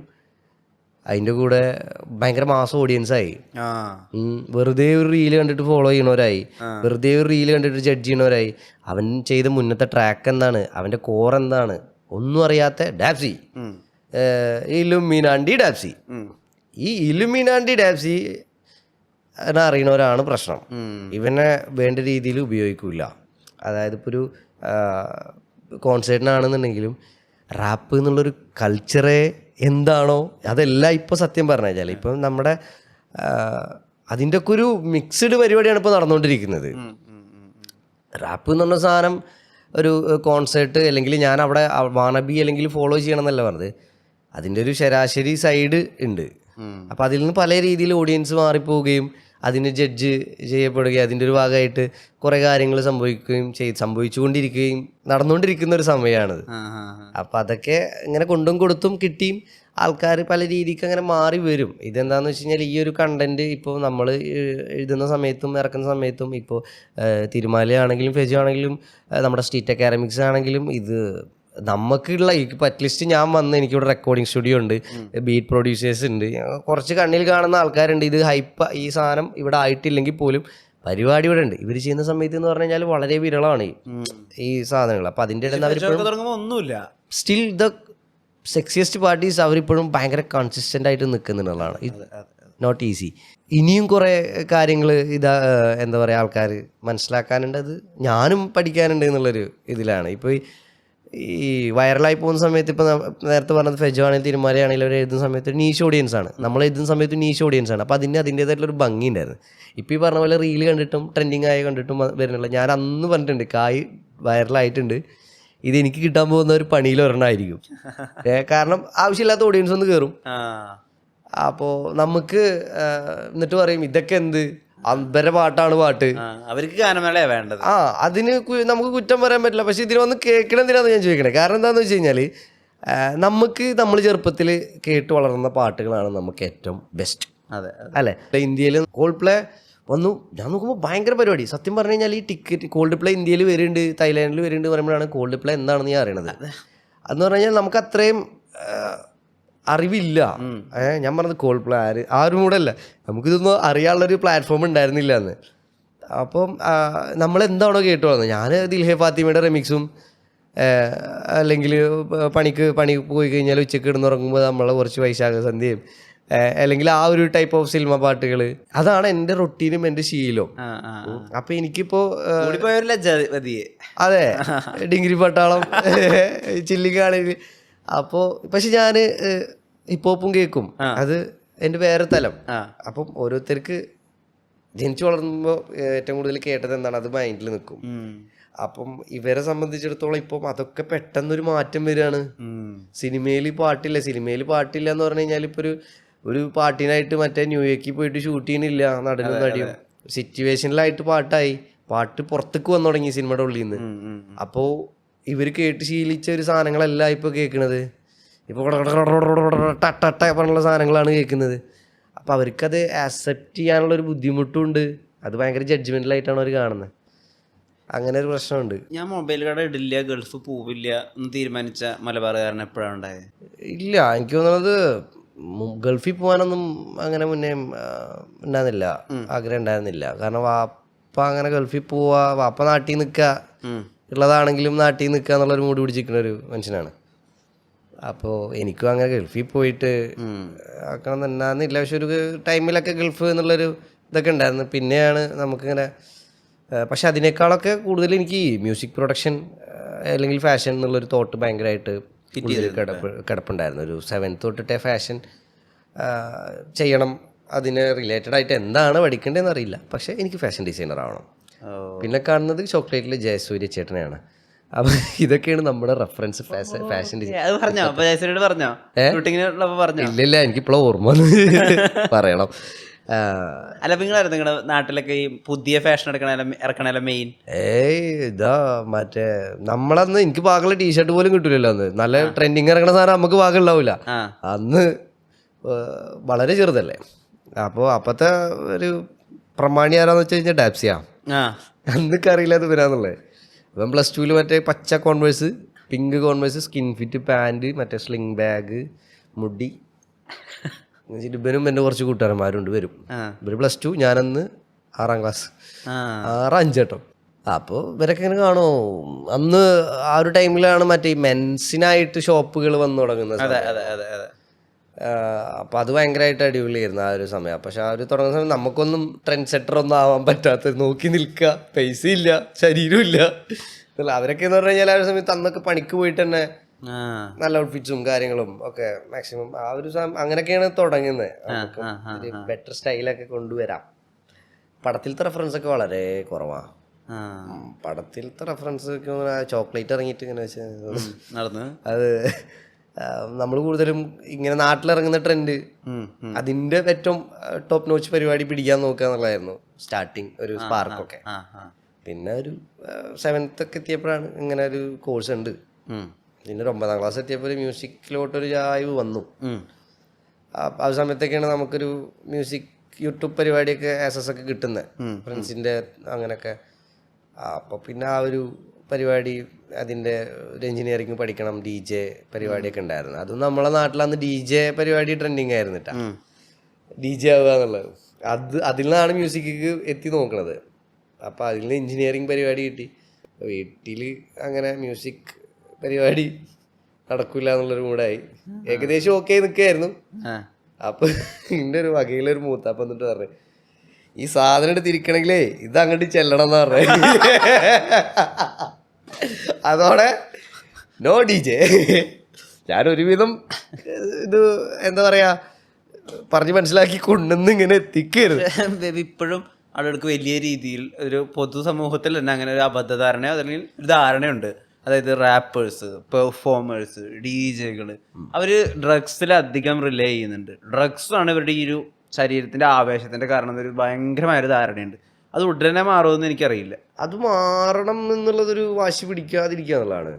അതിൻ്റെ കൂടെ ഭയങ്കര മാസം ഓഡിയൻസായി. വെറുതെ ഒരു റീല് കണ്ടിട്ട് ഫോളോ ചെയ്യണവരായി, വെറുതെ ഒരു റീല് കണ്ടിട്ട് ജഡ്ജ് ചെയ്യണവരായി. അവൻ ചെയ്ത മുന്നത്തെ ട്രാക്ക് എന്താണ്, അവൻ്റെ കോർ എന്താണ് ഒന്നും അറിയാത്ത ഡാപ്സി, ഇലുമിനാണ്ടി ഡാപ്സി. ഈ ഇലുമിനാണ്ടി ഡാപ്സി അറിയണവരാണ് പ്രശ്നം. ഇവനെ വേണ്ട രീതിയിൽ ഉപയോഗിക്കില്ല. അതായത് ഇപ്പോൾ ഒരു കോൺസേർട്ടിനാണെന്നുണ്ടെങ്കിലും റാപ്പ് എന്നുള്ളൊരു കൾച്ചറെ എന്താണോ അതെല്ലാം ഇപ്പോൾ സത്യം പറഞ്ഞു കഴിഞ്ഞാൽ ഇപ്പം നമ്മുടെ അതിൻ്റെ ഒക്കെ ഒരു മിക്സ്ഡ് പരിപാടിയാണ് ഇപ്പോൾ നടന്നുകൊണ്ടിരിക്കുന്നത്. റാപ്പ് എന്ന് പറഞ്ഞ സാധനം ഒരു കോൺസേർട്ട് അല്ലെങ്കിൽ ഞാൻ അവിടെ വാണബി അല്ലെങ്കിൽ ഫോളോ ചെയ്യണം എന്നല്ല പറഞ്ഞത്, അതിൻ്റെ ഒരു ശരാശരി സൈഡ് ഉണ്ട്. അപ്പം അതിൽ നിന്ന് പല രീതിയിൽ ഓഡിയൻസ് മാറിപ്പോവുകയും അതിന് ജഡ്ജ് ചെയ്യപ്പെടുകയും അതിൻ്റെ ഒരു ഭാഗമായിട്ട് കുറേ കാര്യങ്ങൾ സംഭവിച്ചുകൊണ്ടിരിക്കുകയും നടന്നുകൊണ്ടിരിക്കുന്ന ഒരു സമയമാണിത്. അപ്പം അതൊക്കെ ഇങ്ങനെ കൊണ്ടും കൊടുത്തും കിട്ടിയും ആൾക്കാർ പല രീതിക്ക് അങ്ങനെ മാറി വരും. ഇതെന്താണെന്ന് വെച്ച് കഴിഞ്ഞാൽ ഈ ഒരു കണ്ടൻറ്റ് ഇപ്പോൾ നമ്മൾ എഴുതുന്ന സമയത്തും ഇറക്കുന്ന സമയത്തും ഇപ്പോൾ തിരുമാലയാണെങ്കിലും ഫെജു ആണെങ്കിലും നമ്മുടെ സ്റ്റേറ്റ് അക്കാഡമിക്സ് ആണെങ്കിലും ഇത് നമുക്കുള്ള ഇപ്പോൾ അറ്റ്ലീസ്റ്റ് ഞാൻ വന്ന് എനിക്കിവിടെ റെക്കോർഡിങ് സ്റ്റുഡിയോ ഉണ്ട്, ബീറ്റ് പ്രൊഡ്യൂസേഴ്സ് ഉണ്ട്, കുറച്ച് കണ്ണിൽ കാണുന്ന ആൾക്കാരുണ്ട്. ഇത് ഹൈപ്പ് ഈ സാധനം ഇവിടെ ആയിട്ടില്ലെങ്കിൽ പോലും പരിപാടി ഇവിടെ ഉണ്ട്. ഇവർ ചെയ്യുന്ന സമയത്ത് എന്ന് പറഞ്ഞു കഴിഞ്ഞാൽ വളരെ വിരളമാണ് ഈ സാധനങ്ങൾ. അപ്പം അതിൻ്റെ ഇടയിൽ ഒന്നുമില്ല. സ്റ്റിൽ ദ സെക്സിയസ്റ്റ് പാർട്ടീസ് അവരിപ്പോഴും ഭയങ്കര കൺസിസ്റ്റൻ്റ് ആയിട്ട് നിൽക്കുന്നുള്ളതാണ്. Not easy. ഇനിയും കുറേ കാര്യങ്ങൾ എന്താ പറയുക ആൾക്കാർ മനസ്സിലാക്കാനുണ്ട്, അത് ഞാനും പഠിക്കാനുണ്ട് എന്നുള്ളൊരു ഇതിലാണ്. ഇപ്പോൾ ഈ വൈറലായി പോകുന്ന സമയത്ത് ഇപ്പോൾ നേരത്തെ പറഞ്ഞത് ഫെജോ ആണെങ്കിലും തിരുമാലയാണെങ്കിലും അവർ എഴുതുന്ന സമയത്ത് നീഷ് ഓഡിയൻസ് ആണ്, നമ്മൾ എഴുതുന്ന സമയത്ത് നീഷ് ഓഡിയൻസ് ആണ്. അപ്പോൾ അതിൻ്റേതായിട്ടുള്ളൊരു ഭംഗി ഉണ്ടായിരുന്നു. ഇപ്പോൾ ഈ പറഞ്ഞ പോലെ റീല് കണ്ടിട്ടും ട്രെൻഡിങ് ആയി കണ്ടിട്ടും വരുന്നില്ല. ഞാൻ അന്ന് പറഞ്ഞിട്ടുണ്ട് കായ് വൈറലായിട്ടുണ്ട്, ഇത് എനിക്ക് കിട്ടാൻ പോകുന്ന ഒരു പണിയിൽ ഒരെണ്ണമായിരിക്കും. കാരണം ആവശ്യമില്ലാത്ത ഓഡിയൻസ് ഒന്ന് കയറും. അപ്പോൾ നമുക്ക് എന്നിട്ട് പറയും ഇതൊക്കെ എന്ത് അമ്പര പാട്ടാണ് പാട്ട്, അവർക്ക് ഗാനമേളയാണ് വേണ്ടത്. അതിന് നമുക്ക് കുറ്റം പറയാൻ പറ്റില്ല. പക്ഷെ ഇതിന് വന്ന് കേൾക്കണം എന്തിനാന്ന് ഞാൻ ചോദിക്കണേ. കാരണം എന്താണെന്ന് വെച്ച് കഴിഞ്ഞാൽ നമ്മൾ ചെറുപ്പത്തിൽ കേട്ട് വളർന്ന പാട്ടുകളാണ് നമുക്ക് ഏറ്റവും ബെസ്റ്റ്. അതെ അല്ലേ? ഇന്ത്യയിൽ കോൾഡ് പ്ലേ വന്നു, ഞാൻ നോക്കുമ്പോൾ ഭയങ്കര പരിപാടി. സത്യം പറഞ്ഞു കഴിഞ്ഞാൽ ഈ ടിക്കറ്റ് കോൾഡ് പ്ലേ ഇന്ത്യയിൽ വരുന്നുണ്ട്, തായ്ലാൻഡിൽ വരുന്നുണ്ട് പറയുമ്പോഴാണ് കോൾഡ് പ്ലേ എന്താണെന്ന് ഞാൻ അറിയണത്. അതെന്ന് പറഞ്ഞു കഴിഞ്ഞാൽ നമുക്ക് അത്രയും അറിവില്ല. ഞാൻ പറഞ്ഞത് കോൾഡ് പ്ലേ ആരും കൂടെ അല്ല, നമുക്കിതൊന്നും അറിയാനുള്ളൊരു പ്ലാറ്റ്ഫോം ഉണ്ടായിരുന്നില്ല അന്ന്. അപ്പം നമ്മളെന്താണോ കേട്ടു വന്നത്, ഞാൻ ദിൽഹേ ഫാത്തിമയുടെ റെമിക്സും അല്ലെങ്കിൽ പണി പോയി കഴിഞ്ഞാൽ ഉച്ചയ്ക്ക് കിടന്നുറങ്ങുമ്പോൾ നമ്മളെ കുറച്ച് വൈശാഖ സന്ധ്യയും അല്ലെങ്കിൽ ആ ഒരു ടൈപ്പ് ഓഫ് സിനിമ പാട്ടുകൾ, അതാണ് എൻ്റെ റൊട്ടീനും എൻ്റെ ശീലവും. അപ്പം എനിക്കിപ്പോൾ അതെ ഡിഗ്രി പട്ടാളം ചില്ലിക്കാണെങ്കിൽ അപ്പോൾ പക്ഷെ ഞാൻ ഹിപ്പോപ്പും കേൾക്കും, അത് എൻ്റെ വേറെ തലം. അപ്പം ഓരോരുത്തർക്ക് ജനിച്ചു വളർന്നുമ്പോൾ ഏറ്റവും കൂടുതൽ കേട്ടത് എന്താണ് അത് മൈൻഡിൽ നിൽക്കും. അപ്പം ഇവരെ സംബന്ധിച്ചിടത്തോളം ഇപ്പം അതൊക്കെ പെട്ടെന്നൊരു മാറ്റം വരികയാണ്. സിനിമയിൽ പാട്ടില്ല എന്ന് പറഞ്ഞു കഴിഞ്ഞാൽ ഇപ്പോൾ ഒരു പാട്ടിനായിട്ട് മറ്റേ ന്യൂയോർക്കിൽ പോയിട്ട് ഷൂട്ട് ചെയ്യണില്ല നടനും നടിയും, സിറ്റുവേഷനിലായിട്ട് പാട്ട് പുറത്തേക്ക് വന്നു തുടങ്ങി സിനിമയുടെ ഉള്ളിൽ നിന്ന്. അപ്പോൾ ഇവർ കേട്ട് ശീലിച്ച ഒരു സാധനങ്ങളല്ല ഇപ്പോൾ കേൾക്കുന്നത്, ഇപ്പോൾ ടട്ട പറഞ്ഞുള്ള സാധനങ്ങളാണ് കേൾക്കുന്നത്. അപ്പോൾ അവർക്കത് ആക്സെപ്റ്റ് ചെയ്യാനുള്ളൊരു ബുദ്ധിമുട്ടുണ്ട്. അത് ഭയങ്കര ജഡ്ജ്മെൻ്റലായിട്ടാണ് അവർ കാണുന്നത്. അങ്ങനെ ഒരു പ്രശ്നമുണ്ട്. ഞാൻ മൊബൈൽ കട ഇടില്ല, ഗൾഫ് പോവില്ല എന്ന് തീരുമാനിച്ച മലബാറുകാരൻ എപ്പോഴാണ് ഉണ്ടായത്? ഇല്ല, എനിക്ക് തോന്നുന്നത് ഗൾഫിൽ പോകാനൊന്നും അങ്ങനെ മുന്നേ ഉണ്ടായിരുന്നില്ല, ആഗ്രഹം ഉണ്ടായിരുന്നില്ല. കാരണം വാപ്പ അങ്ങനെ ഗൾഫിൽ പോവാ, വാപ്പ നാട്ടിൽ നിൽക്കുക, ഉള്ളതാണെങ്കിലും നാട്ടിൽ നിൽക്കുക എന്നുള്ളൊരു മൂഡ് പിടിച്ചിരിക്കുന്ന ഒരു മനുഷ്യനാണ്. അപ്പോൾ എനിക്കും അങ്ങനെ ഗൾഫിൽ പോയിട്ട് ആക്കണം എന്നുണ്ടായിരുന്നില്ല. പക്ഷെ ഒരു ടൈമിലൊക്കെ ഗൾഫ് എന്നുള്ളൊരു ഇതൊക്കെ ഉണ്ടായിരുന്നു. പിന്നെയാണ് നമുക്കിങ്ങനെ, പക്ഷെ അതിനേക്കാളൊക്കെ കൂടുതൽ എനിക്ക് മ്യൂസിക് പ്രൊഡക്ഷൻ അല്ലെങ്കിൽ ഫാഷൻ എന്നുള്ളൊരു തോട്ട് ഭയങ്കരമായിട്ട് കിടപ്പുണ്ടായിരുന്നു. ഒരു 7th തൊട്ടിട്ടേ ഫാഷൻ ചെയ്യണം, അതിന് റിലേറ്റഡ് ആയിട്ട് എന്താണ് പഠിക്കേണ്ടതെന്ന് അറിയില്ല, പക്ഷേ എനിക്ക് ഫാഷൻ ഡിസൈനർ ആവണം. പിന്നെ കാണുന്നത് ചോക്ലേറ്റിൽ ജയസൂര്യ ചേട്ടനെയാണ്. അപ്പം ഇതൊക്കെയാണ് നമ്മുടെ റെഫറൻസ് ഫാഷൻ ഡിസൈൻ. ഇല്ലില്ല, എനിക്കിപ്പോഴും ഓർമ്മ പറയണം. അല്ല, നിങ്ങളായിരുന്നു നിങ്ങളുടെ നാട്ടിലൊക്കെ ഈ പുതിയ ഫാഷൻ ഇറക്കണ മെയിൻ? ഇതാ മറ്റേ നമ്മളന്ന് എനിക്ക് പാകമുള്ള ടീഷർട്ട് പോലും കിട്ടൂലല്ലോ അന്ന്. നല്ല ട്രെൻഡിങ് ഇറങ്ങണ സാധനം നമുക്ക് പാകം ഉണ്ടാവില്ല. അന്ന് വളരെ ചെറുതല്ലേ. അപ്പോൾ അപ്പത്തെ ഒരു പ്രമാണി ആരാന്ന് വെച്ച് കഴിഞ്ഞാൽ ഡാപ്സിയാ. അന്നൊക്കെ അറിയില്ല അത് വരാന്നുള്ളത്. അപ്പം +2 മറ്റേ പച്ച converse, pink converse, skin fit pant, മറ്റേ സ്ലിംഗ് ബാഗ്, മുടി. ഇവനും എൻ്റെ കുറച്ച് കൂട്ടുകാരന്മാരുണ്ട്, വരും. ഇവർ +2, ഞാനന്ന് 6ാം ക്ലാസ്, 6-5 കേട്ടോ. അപ്പോൾ ഇവരൊക്കെ ഇങ്ങനെ കാണുമോ. അന്ന് ആ ഒരു ടൈമിലാണ് മറ്റേ മെൻസിനായിട്ട് ഷോപ്പുകൾ വന്നു തുടങ്ങുന്നത്. അപ്പോൾ അത് ഭയങ്കരമായിട്ട് അടിപൊളിയായിരുന്നു ആ ഒരു സമയം. പക്ഷെ ആ ഒരു തുടങ്ങുന്ന സമയം നമുക്കൊന്നും ട്രെൻഡ് സെറ്റർ ഒന്നും ആവാൻ പറ്റാത്ത, നോക്കി നിൽക്കുക, പൈസ ഇല്ല, ശരീരം ഇല്ല. അവരൊക്കെ എന്ന് പറഞ്ഞു കഴിഞ്ഞാൽ ആ ഒരു സമയത്ത് അന്നൊക്കെ പണിക്ക് പോയിട്ട് തന്നെ നല്ല ഔട്ട്ഫിറ്റ്സും കാര്യങ്ങളും ഒക്കെ മാക്സിമം ആ ഒരു അങ്ങനെയൊക്കെയാണ് തുടങ്ങുന്നത്. നമുക്ക് ബെറ്റർ സ്റ്റൈലൊക്കെ കൊണ്ടുവരാം. പടത്തിലത്തെ റെഫറൻസ് ഒക്കെ വളരെ കുറവാണ്. പടത്തിലത്തെ റെഫറൻസ് ചോക്ലേറ്റ് ഇറങ്ങിയിട്ട് ഇങ്ങനെ വെച്ച് അത് നമ്മൾ കൂടുതലും ഇങ്ങനെ നാട്ടിലിറങ്ങുന്ന ട്രെൻഡ്, അതിൻ്റെ ഏറ്റവും ടോപ്പ് നോച്ച് പരിപാടി പിടിക്കാൻ നോക്കുക എന്നുള്ളതായിരുന്നു സ്റ്റാർട്ടിങ് ഒരു സ്പാർക്കൊക്കെ. പിന്നെ ഒരു 7th ഒക്കെ എത്തിയപ്പോഴാണ് ഇങ്ങനെ ഒരു കോഴ്സ് ഉണ്ട്. പിന്നെ 9ാം ക്ലാസ് എത്തിയപ്പോൾ ഒരു മ്യൂസിക്കിലോട്ടൊരു ചായ്വ് വന്നു. ആ സമയത്തൊക്കെയാണ് നമുക്കൊരു മ്യൂസിക് യൂട്യൂബ് പരിപാടിയൊക്കെ ആക്സസ് ഒക്കെ കിട്ടുന്നത്, ഫ്രണ്ട്സിൻ്റെ അങ്ങനെയൊക്കെ. അപ്പോൾ പിന്നെ ആ ഒരു പരിപാടി, അതിൻ്റെ ഒരു എൻജിനീയറിങ് പഠിക്കണം, DJ പരിപാടിയൊക്കെ ഉണ്ടായിരുന്നു. അതും നമ്മളെ നാട്ടിലന്ന് DJ പരിപാടി ട്രെൻഡിങ് ആയിരുന്നു കേട്ടോ, DJ ആവുക എന്നുള്ളത്. അതിൽ നിന്നാണ് മ്യൂസിക്ക് എത്തി നോക്കണത്. അപ്പോൾ അതിൽ നിന്ന് എൻജിനീയറിങ് പരിപാടി കിട്ടി. വീട്ടിൽ അങ്ങനെ മ്യൂസിക് പരിപാടി നടക്കില്ല എന്നുള്ളൊരു മൂടായി. ഏകദേശം ഓക്കെ നിൽക്കുകയായിരുന്നു. അപ്പം എൻ്റെ ഒരു വകയിലൊരു മൂത്താപ്പം എന്നിട്ട് പറഞ്ഞു, ഈ സാധനം എടുത്തിരിക്കണമെങ്കിലേ ഇത് അങ്ങോട്ട് ചെല്ലണം എന്ന് പറഞ്ഞു. അതോടെ നോ DJ. ഞാനൊരുവിധം ഇത് എന്താ പറയാ പറഞ്ഞ് മനസ്സിലാക്കി കൊണ്ടുവന്ന് ഇങ്ങനെ എത്തിക്കരുത്. ഇപ്പോഴും ആളുകൾക്ക് വലിയ രീതിയിൽ ഒരു പൊതുസമൂഹത്തിൽ തന്നെ അങ്ങനെ ഒരു അബദ്ധധാരണയോ അല്ലെങ്കിൽ ഒരു ധാരണയുണ്ട്, അതായത് റാപ്പേഴ്സ്, പെർഫോമേഴ്സ്, DJകൾ അവർ ഡ്രഗ്സിൽ അധികം റിലേ ചെയ്യുന്നുണ്ട്. ഡ്രഗ്സാണ് ഇവരുടെ ഈ ഒരു ശരീരത്തിൻ്റെ ആവേശത്തിൻ്റെ കാരണം എന്നൊരു ഭയങ്കരമായൊരു ധാരണയുണ്ട്. അത് ഉടനെ മാറുമെന്ന് എനിക്കറിയില്ല. അത് മാറണം എന്നുള്ളതൊരു വാശി പിടിക്കാതിരിക്കുക എന്നുള്ളതാണ്.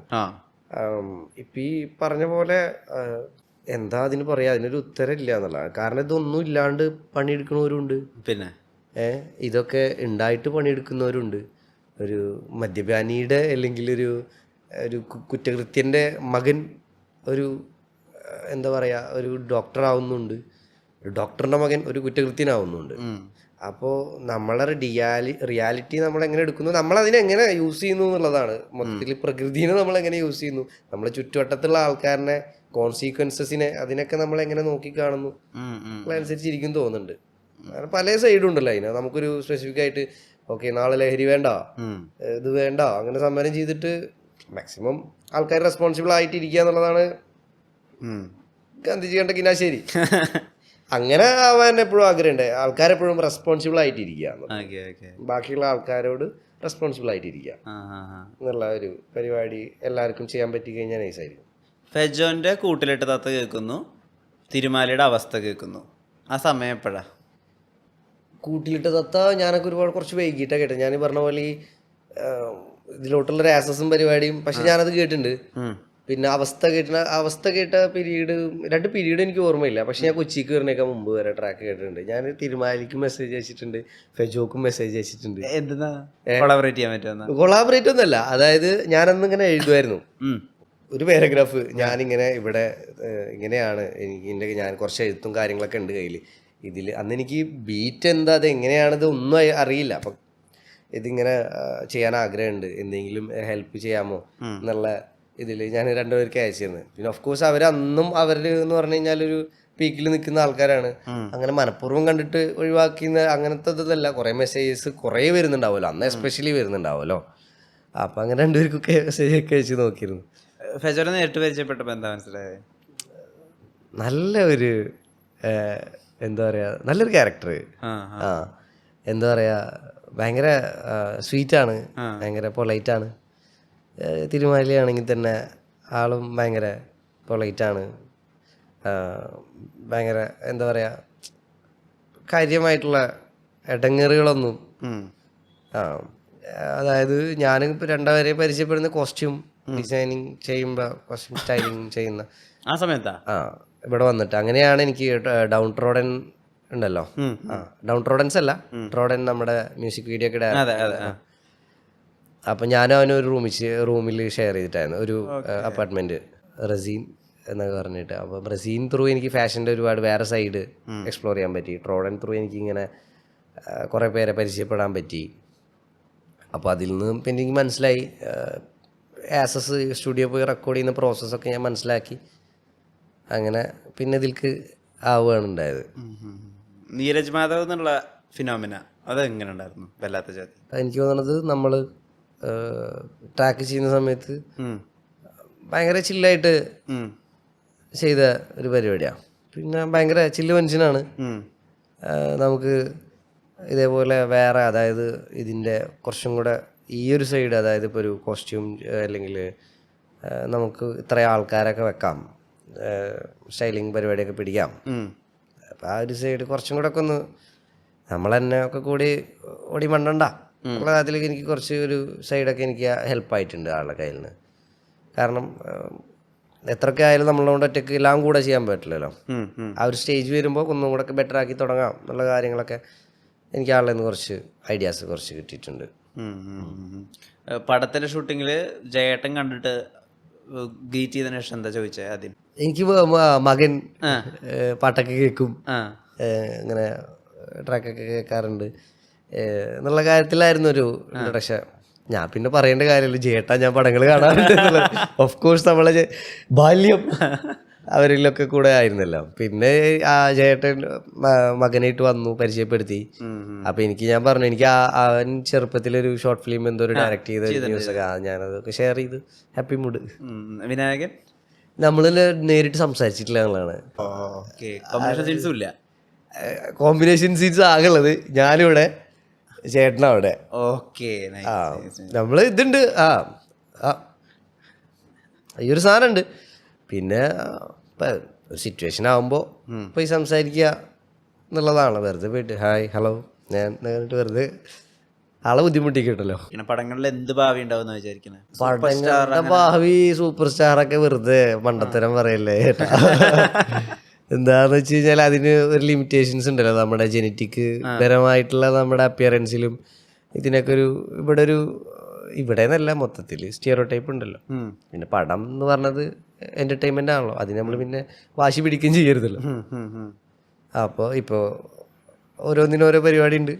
ഇപ്പം ഈ പറഞ്ഞ പോലെ എന്താ അതിന് പറയാ, അതിനൊരു ഉത്തരമില്ല എന്നുള്ളതാണ്. കാരണം ഇതൊന്നും ഇല്ലാണ്ട് പണിയെടുക്കുന്നവരുണ്ട്, പിന്നെ ഇതൊക്കെ ഉണ്ടായിട്ട് പണിയെടുക്കുന്നവരുണ്ട്. ഒരു മദ്യപാനിയുടെ അല്ലെങ്കിൽ ഒരു കുറ്റകൃത്യൻ്റെ മകൻ ഒരു എന്താ പറയുക ഒരു ഡോക്ടറാവുന്നുണ്ട്, ഒരു ഡോക്ടറിൻ്റെ മകൻ ഒരു കുറ്റകൃത്യനാവുന്നുണ്ട്. അപ്പോൾ നമ്മളെ റിയാലിറ്റി നമ്മളെങ്ങനെ എടുക്കുന്നു, നമ്മളതിനെ എങ്ങനെ യൂസ് ചെയ്യുന്നു എന്നുള്ളതാണ്. മൊത്തത്തിൽ പ്രകൃതിനെ നമ്മളെങ്ങനെ യൂസ് ചെയ്യുന്നു, നമ്മളെ ചുറ്റുവട്ടത്തുള്ള ആൾക്കാരനെ, കോൺസിക്വൻസസിനെ, അതിനൊക്കെ നമ്മളെങ്ങനെ നോക്കിക്കാണുന്നു അതനുസരിച്ചിരിക്കും തോന്നുന്നുണ്ട്. അങ്ങനെ പല സൈഡും ഉണ്ടല്ലോ അതിന്. നമുക്കൊരു സ്പെസിഫിക് ആയിട്ട് ഓക്കെ നാളെ ലഹരി വേണ്ട, ഇത് വേണ്ട, അങ്ങനെ സമരം ചെയ്തിട്ട് മാക്സിമം ആൾക്കാർ റെസ്പോൺസിബിൾ ആയിട്ടിരിക്കുക എന്നുള്ളതാണ് ഗാന്ധിജി കണ്ട കിനാശേരി. അങ്ങനെ ആവാൻ എപ്പോഴും ആഗ്രഹമുണ്ട്. ആൾക്കാരെപ്പോഴും റെസ്പോൺസിബിൾ ആയിട്ടിരിക്കുക, ബാക്കിയുള്ള ആൾക്കാരോട് റെസ്പോൺസിബിൾ ആയിട്ടിരിക്കുക എന്നുള്ള ഒരു പരിപാടി എല്ലാവർക്കും ചെയ്യാൻ പറ്റി കഴിഞ്ഞാൽ നൈസായിരിക്കും. ഫെജോന്റെ കൂട്ടിലിട്ട് തത്ത കേൾക്കുന്നു, തിരുമാലയുടെ അവസ്ഥ കേൾക്കുന്നു. ആ സമയം എപ്പോഴാ? കൂട്ടിലിട്ട് തത്ത ഞാനൊക്കെ ഒരുപാട് കുറച്ച് വൈകിട്ടാണ് കേട്ടത്. ഞാൻ പറഞ്ഞ പോലെ ഈ ഇതിലോട്ടുള്ള രാസസും പരിപാടിയും, പക്ഷെ ഞാനത് കേട്ടിട്ടുണ്ട്. പിന്നെ അവസ്ഥ കേട്ട പീരീഡ്, 2 പീരീഡ് എനിക്ക് ഓർമ്മയില്ല. പക്ഷെ ഞാൻ കൊച്ചിക്ക് വരുന്നേക്കാൾ മുമ്പ് വരെ ട്രാക്ക് കേട്ടിട്ടുണ്ട്. ഞാൻ തിരുമാലിക്കും മെസ്സേജ് അയച്ചിട്ടുണ്ട്, ഫെജോക്കും മെസ്സേജ് അയച്ചിട്ടുണ്ട്. കൊളാബറേറ്റ് ഒന്നുമല്ല, അതായത് ഞാനന്ന് ഇങ്ങനെ എഴുതുമായിരുന്നു ഒരു പാരഗ്രാഫ്. ഞാനിങ്ങനെ ഇവിടെ ഇങ്ങനെയാണ് ഞാൻ കുറച്ച് എഴുത്തും കാര്യങ്ങളൊക്കെ ഉണ്ട് കയ്യിൽ. ഇതിൽ അന്ന് എനിക്ക് ബീറ്റ് എന്താ, അത് എങ്ങനെയാണത് ഒന്നും അറിയില്ല. അപ്പം ഇതിങ്ങനെ ചെയ്യാൻ ആഗ്രഹമുണ്ട്, എന്തെങ്കിലും ഹെൽപ്പ് ചെയ്യാമോ എന്നുള്ള ഇതിൽ ഞാൻ 2 പേർക്ക് അയച്ചിരുന്നു. പിന്നെ ഓഫ് കോഴ്സ് അവരന്നും എന്ന് പറഞ്ഞു കഴിഞ്ഞാൽ ഒരു പീക്കിൽ നിൽക്കുന്ന ആൾക്കാരാണ്. അങ്ങനെ മനഃപൂർവ്വം കണ്ടിട്ട് ഒഴിവാക്കുന്ന അങ്ങനത്തെ ഇതല്ല. കുറേ മെസ്സേജസ് കുറേ വരുന്നുണ്ടാവുമല്ലോ, അന്ന് എസ്പെഷ്യലി വരുന്നുണ്ടാവുമല്ലോ. അപ്പം അങ്ങനെ 2 പേർക്കൊക്കെ മെസ്സേജൊക്കെ അയച്ച് നോക്കിയിരുന്നു. ഫെജോനെ നേരിട്ട് പരിചയപ്പെട്ടപ്പോൾ എന്താ മനസ്സിലായത്? നല്ല ഒരു എന്താ പറയുക, നല്ലൊരു ക്യാരക്ടർ. എന്താ പറയുക, ഭയങ്കര സ്വീറ്റാണ്, ഭയങ്കര പൊളൈറ്റാണ്. തിരുമാലിയാണെങ്കിൽ തന്നെ ആളും ഭയങ്കര പൊളൈറ്റാണ്. ഭയങ്കര എന്താ പറയുക, കാര്യമായിട്ടുള്ള ഇടങ്ങേറുകളൊന്നും. അതായത് ഞാനിപ്പോൾ 2 പേരെ പരിചയപ്പെടുന്ന കോസ്റ്റ്യൂം ഡിസൈനിങ് ചെയ്യുമ്പോൾ, കോസ്റ്റ്യൂം സ്റ്റൈലിങ് ചെയ്യുന്ന ആ സമയത്താ ഇവിടെ വന്നിട്ട് അങ്ങനെയാണ് എനിക്ക് ഡൗൺ ട്രോഡൻ ഉണ്ടല്ലോ, ഡൗൺ ട്രോഡൻസ് അല്ല, ട്രോഡൻ നമ്മുടെ മ്യൂസിക് വീഡിയോ ഒക്കെ ഡയറക്റ്റ്. അപ്പം ഞാനും അവനൊരു റൂമിൽ ഷെയർ ചെയ്തിട്ടായിരുന്നു ഒരു അപ്പാർട്ട്മെന്റ്, റസീൻ എന്നൊക്കെ പറഞ്ഞിട്ട്. അപ്പം റസീൻ ത്രൂ എനിക്ക് ഫാഷൻ്റെ ഒരുപാട് വേറെ സൈഡ് എക്സ്പ്ലോർ ചെയ്യാൻ പറ്റി. ട്രോഡൻ ത്രൂ എനിക്കിങ്ങനെ കുറേ പേരെ പരിചയപ്പെടാൻ പറ്റി. അപ്പോൾ അതിൽ നിന്ന് പിന്നെ എനിക്ക് മനസ്സിലായി, ആസസ് സ്റ്റുഡിയോ പോയി റെക്കോർഡ് ചെയ്യുന്ന പ്രോസസ്സൊക്കെ ഞാൻ മനസ്സിലാക്കി. അങ്ങനെ പിന്നെ ഇതിൽക്ക് ആവുകയാണ് ഉണ്ടായത്. നീരജ് മാധവ് എന്നുള്ള ഫിനോമിന അതെങ്ങനെ ഉണ്ടായിരുന്നു? വല്ലാത്ത ജാതി. എനിക്ക് തോന്നുന്നത് നമ്മൾ ട്രാക്ക് ചെയ്യുന്ന സമയത്ത് ഭയങ്കര ചില്ലായിട്ട് ചെയ്ത ഒരു പരിപാടിയാണ്. പിന്നെ ഭയങ്കര ചില്ല് മനുഷ്യനാണ്. നമുക്ക് ഇതേപോലെ വേറെ, അതായത് ഇതിൻ്റെ കുറച്ചും കൂടെ ഈ ഒരു സൈഡ്, അതായത് ഇപ്പോൾ ഒരു കോസ്റ്റ്യൂം അല്ലെങ്കിൽ നമുക്ക് ഇത്ര ആൾക്കാരൊക്കെ വെക്കാം, സ്റ്റൈലിങ് പരിപാടിയൊക്കെ പിടിക്കാം. അപ്പം ആ ഒരു സൈഡ് കുറച്ചും കൂടെ ഒക്കെ ഒന്ന് നമ്മൾ തന്നെ ഒക്കെ കൂടി ഓടി മണ്ടണ്ട ഉള്ള കാര്യത്തിലേക്ക് എനിക്ക് കുറച്ച് ഒരു സൈഡൊക്കെ എനിക്ക് ഹെൽപ്പായിട്ടുണ്ട് ആളുടെ കയ്യിൽ നിന്ന്. കാരണം എത്രയൊക്കെ ആയാലും നമ്മളോട് ഒറ്റയ്ക്ക് എല്ലാം കൂടെ ചെയ്യാൻ പറ്റില്ലല്ലോ. ആ ഒരു സ്റ്റേജ് വരുമ്പോൾ ഒന്നും കൂടെ ബെറ്റർ ആക്കി തുടങ്ങാം എന്നുള്ള കാര്യങ്ങളൊക്കെ എനിക്ക് ആളുടെ നിന്ന് കുറച്ച് ഐഡിയാസ് കുറച്ച് കിട്ടിയിട്ടുണ്ട്. പടത്തിൻ്റെ ഷൂട്ടിങ്ങിൽ ജയേട്ടൻ കണ്ടിട്ട് ഗ്രീറ്റ് ചെയ്തതിന് ശേഷം എന്താ ചോദിച്ചത് ആദ്യം? എനിക്ക് മകൻ പാട്ടൊക്കെ കേൾക്കും, ഇങ്ങനെ ട്രാക്കൊക്കെ കേൾക്കാറുണ്ട് എന്നുള്ള കാര്യത്തിലായിരുന്നു ഒരു ഇൻട്രഡക്ഷൻ. ഞാൻ പിന്നെ പറയേണ്ട കാര്യമില്ല, ജേട്ടാ ഞാൻ പടങ്ങൾ കാണാറുണ്ട്. ഓഫ് കോഴ്സ് നമ്മളെ ബാല്യം അവരിലൊക്കെ കൂടെ ആയിരുന്നല്ലോ. പിന്നെ ആ ജേട്ടൻ മകനായിട്ട് വന്നു, പരിചയപ്പെടുത്തി. അപ്പൊ ഞാൻ പറഞ്ഞു, എനിക്ക് അവൻ ചെറുപ്പത്തിലൊരു ഷോർട്ട് ഫിലിം എന്തോ ഒരു ഡയറക്ട് ചെയ്ത ന്യൂസൊക്കെ ഞാനതൊക്കെ ഷെയർ ചെയ്തു. Happy mood. വിനായകൻ നമ്മള് നേരിട്ട് സംസാരിച്ചിട്ടില്ല എന്നുള്ളതാണ്. കോമ്പിനേഷൻ സീൻസ് ആകുള്ളത് ഞാനിവിടെ, ചേട്ടനവിടെ. നമ്മള് ഇതുണ്ട്. ഈ ഒരു സാധനം ഉണ്ട്. പിന്നെ ഒരു സിറ്റുവേഷൻ ആകുമ്പോൾ പോയി സംസാരിക്കുക എന്നുള്ളതാണ്. വെറുതെ പോയിട്ട് ഹായ് ഹലോ ഞാൻ പറഞ്ഞിട്ട് വെറുതെ ആളെ ബുദ്ധിമുട്ടിക്കിട്ടല്ലോ. പിന്നെ പടങ്ങളിൽ എന്ത് ഭാവി ഉണ്ടാവും വിചാരിക്കുന്നത്? പടങ്ങളുടെ ഭാവി സൂപ്പർ സ്റ്റാറൊക്കെ വെറുതെ മണ്ടത്തരം പറയല്ലേ ചേട്ടാ. എന്താന്ന് വെച്ച് കഴിഞ്ഞാൽ അതിന് ഒരു ലിമിറ്റേഷൻസ് ഉണ്ടല്ലോ. നമ്മുടെ ജെനറ്റിക് പരമായിട്ടുള്ള നമ്മുടെ അപ്പിയറൻസിലും ഇതിനൊക്കെ ഇവിടെ നിന്നല്ല മൊത്തത്തിൽ സ്റ്റിയറോ ടൈപ്പ് ഉണ്ടല്ലോ. പിന്നെ പടം എന്ന് പറഞ്ഞത് എന്റർടൈൻമെന്റ് ആണല്ലോ, അതിന് നമ്മൾ പിന്നെ വാശി പിടിക്കുകയും ചെയ്യരുതല്ലോ. അപ്പോൾ ഇപ്പോൾ ഓരോന്നിനും ഓരോ പരിപാടി ഉണ്ട്.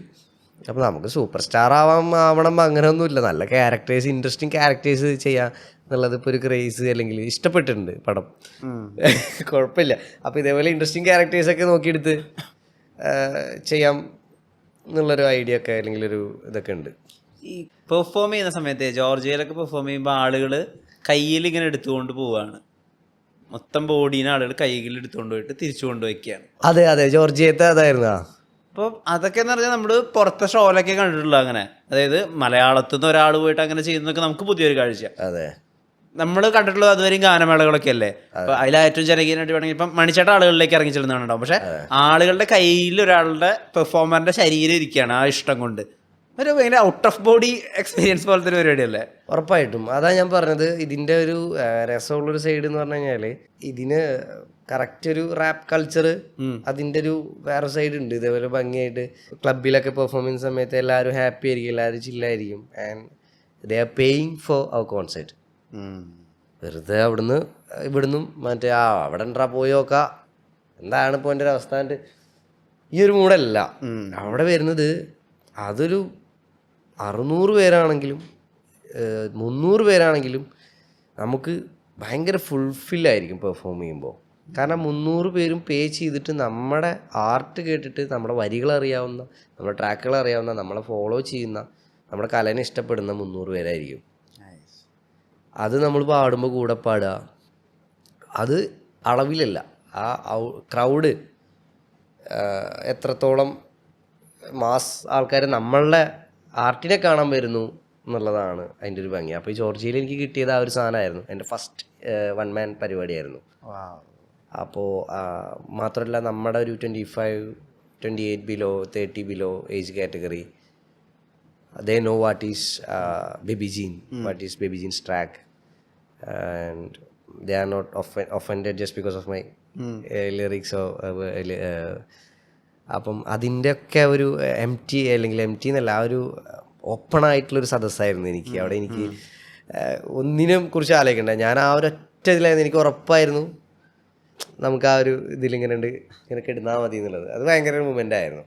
അപ്പോൾ നമുക്ക് സൂപ്പർ സ്റ്റാർ ആവണം അങ്ങനെയൊന്നുമില്ല. നല്ല ക്യാരക്ടേഴ്സ്, ഇൻട്രസ്റ്റിംഗ് ക്യാരക്ടേഴ്സ് ചെയ്യാം എന്നുള്ളത് ഇപ്പോൾ ഒരു ക്രേസ് അല്ലെങ്കിൽ ഇഷ്ടപ്പെട്ടിട്ടുണ്ട് പടം. കുഴപ്പമില്ല. അപ്പോൾ ഇതേപോലെ ഇൻട്രസ്റ്റിംഗ് ക്യാരക്ടേഴ്സൊക്കെ നോക്കിയെടുത്ത് ചെയ്യാം എന്നുള്ളൊരു ഐഡിയ ഒക്കെ അല്ലെങ്കിൽ ഒരു ഇതൊക്കെ ഉണ്ട്. ഈ പെർഫോം ചെയ്യുന്ന സമയത്ത് ജോർജിയയിലൊക്കെ പെർഫോം ചെയ്യുമ്പോൾ ആളുകൾ കയ്യിൽ ഇങ്ങനെ എടുത്തുകൊണ്ട് പോവുകയാണ്, മൊത്തം ബോഡീനെ ആളുകൾ കൈകളിൽ എടുത്തുകൊണ്ട് പോയിട്ട് തിരിച്ചു കൊണ്ടുവയ്ക്കുകയാണ്. അതെ അതെ, ജോർജിയത്തെ അതായിരുന്നു. അപ്പോൾ അതൊക്കെ എന്ന് പറഞ്ഞാൽ നമ്മൾ പുറത്തെ ഷോയിലൊക്കെ കണ്ടിട്ടുള്ള അങ്ങനെ, അതായത് മലയാളത്തിൽ നിന്ന് ഒരാൾ പോയിട്ട് അങ്ങനെ ചെയ്യുന്നതൊക്കെ നമുക്ക് പുതിയൊരു കാഴ്ച. അതെ, നമ്മൾ കണ്ടിട്ടുള്ളത് അതുവരെയും ഗാനമേളകളൊക്കെ അല്ലേ. അപ്പൊ അതിലേറ്റവും ജനകീയനായിട്ട് വേണമെങ്കിൽ ഇപ്പം മണിച്ചേട്ട ആളുകളിലേക്ക് ഇറങ്ങി ചെല്ലുന്നതാണുണ്ടാവും. പക്ഷെ ആളുകളുടെ കയ്യിൽ ഒരാളുടെ പെർഫോമറിന്റെ ശരീരം ഇരിക്കുകയാണ് ആ ഇഷ്ടം കൊണ്ട്. ഒരു ഭയങ്കര ഔട്ട് ഓഫ് ബോഡി എക്സ്പീരിയൻസ് പോലത്തെ ഒരു പരിപാടിയല്ലേ? ഉറപ്പായിട്ടും. അതാ ഞാൻ പറഞ്ഞത്, ഇതിന്റെ ഒരു രസമുള്ളൊരു സൈഡ് എന്ന് പറഞ്ഞു കഴിഞ്ഞാല് ഇതിന് കറക്റ്റ് ഒരു റാപ്പ് കൾച്ചർ, അതിന്റെ ഒരു വേറെ സൈഡ് ഉണ്ട്. ഇതേപോലെ ഭംഗിയായിട്ട് ക്ലബിലൊക്കെ പെർഫോം ചെയ്യുന്ന സമയത്ത് എല്ലാവരും ഹാപ്പി ആയിരിക്കും, എല്ലാവരും ചില്ലായിരിക്കും. And they are paying for our concert. വെറുതെ ഇവിടുന്നും മറ്റേ അവിടെ ഉണ്ടാ പോയി നോക്കാം എന്താണ് ഇപ്പോൾ എൻ്റെ ഒരു അവസ്ഥ. ഈ ഒരു മൂടല്ല അവിടെ വരുന്നത്. അതൊരു 600 പേരാണെങ്കിലും 300 പേരാണെങ്കിലും നമുക്ക് ഭയങ്കര ഫുൾഫില്ലായിരിക്കും പെർഫോം ചെയ്യുമ്പോൾ. കാരണം 300 പേരും പേ ചെയ്തിട്ട് നമ്മുടെ ആർട്ട് കേട്ടിട്ട് നമ്മുടെ വരികൾ അറിയാവുന്ന, നമ്മുടെ ട്രാക്കുകൾ അറിയാവുന്ന, നമ്മളെ ഫോളോ ചെയ്യുന്ന, നമ്മുടെ കലനെ ഇഷ്ടപ്പെടുന്ന 300 പേരായിരിക്കും. അത് നമ്മൾ പാടുമ്പോൾ കൂടെ പാടുക, അത് അളവിലല്ല. ആ ക്രൗഡ് എത്രത്തോളം മാസ് ആൾക്കാർ നമ്മളുടെ ആർട്ടിനെ കാണാൻ വരുന്നു എന്നുള്ളതാണ് അതിൻ്റെ ഒരു ഭംഗി. അപ്പോൾ ഈ ജോർജിയയിൽ എനിക്ക് കിട്ടിയത് ആ ഒരു സാധനമായിരുന്നു. എൻ്റെ ഫസ്റ്റ് 1 man പരിപാടിയായിരുന്നു. അപ്പോൾ മാത്രമല്ല നമ്മുടെ ഒരു 25, 28 below 30 below age category, they know what is Baby Jean, what is Baby Jean's track, and they are not offended just because of my lyrics or അപ്പം അതിൻ്റെ ഒക്കെ ഒരു എം ടി എന്നല്ല, ആ ഒരു ഓപ്പൺ ആയിട്ടുള്ളൊരു സദസ്സായിരുന്നു എനിക്ക് അവിടെ. എനിക്ക് ഒന്നിനും കുറിച്ച് ആലോചിക്കണ്ട, ഞാൻ ആ ഒരു ഒറ്റ ഇതിലായിരുന്നു. എനിക്ക് ഉറപ്പായിരുന്നു നമുക്ക് ആ ഒരു ഇതിലിങ്ങനെ ഇങ്ങനെ കിടന്നാൽ മതി എന്നുള്ളത്. അത് ഭയങ്കര ഒരു മൊമെൻ്റ് ആയിരുന്നു.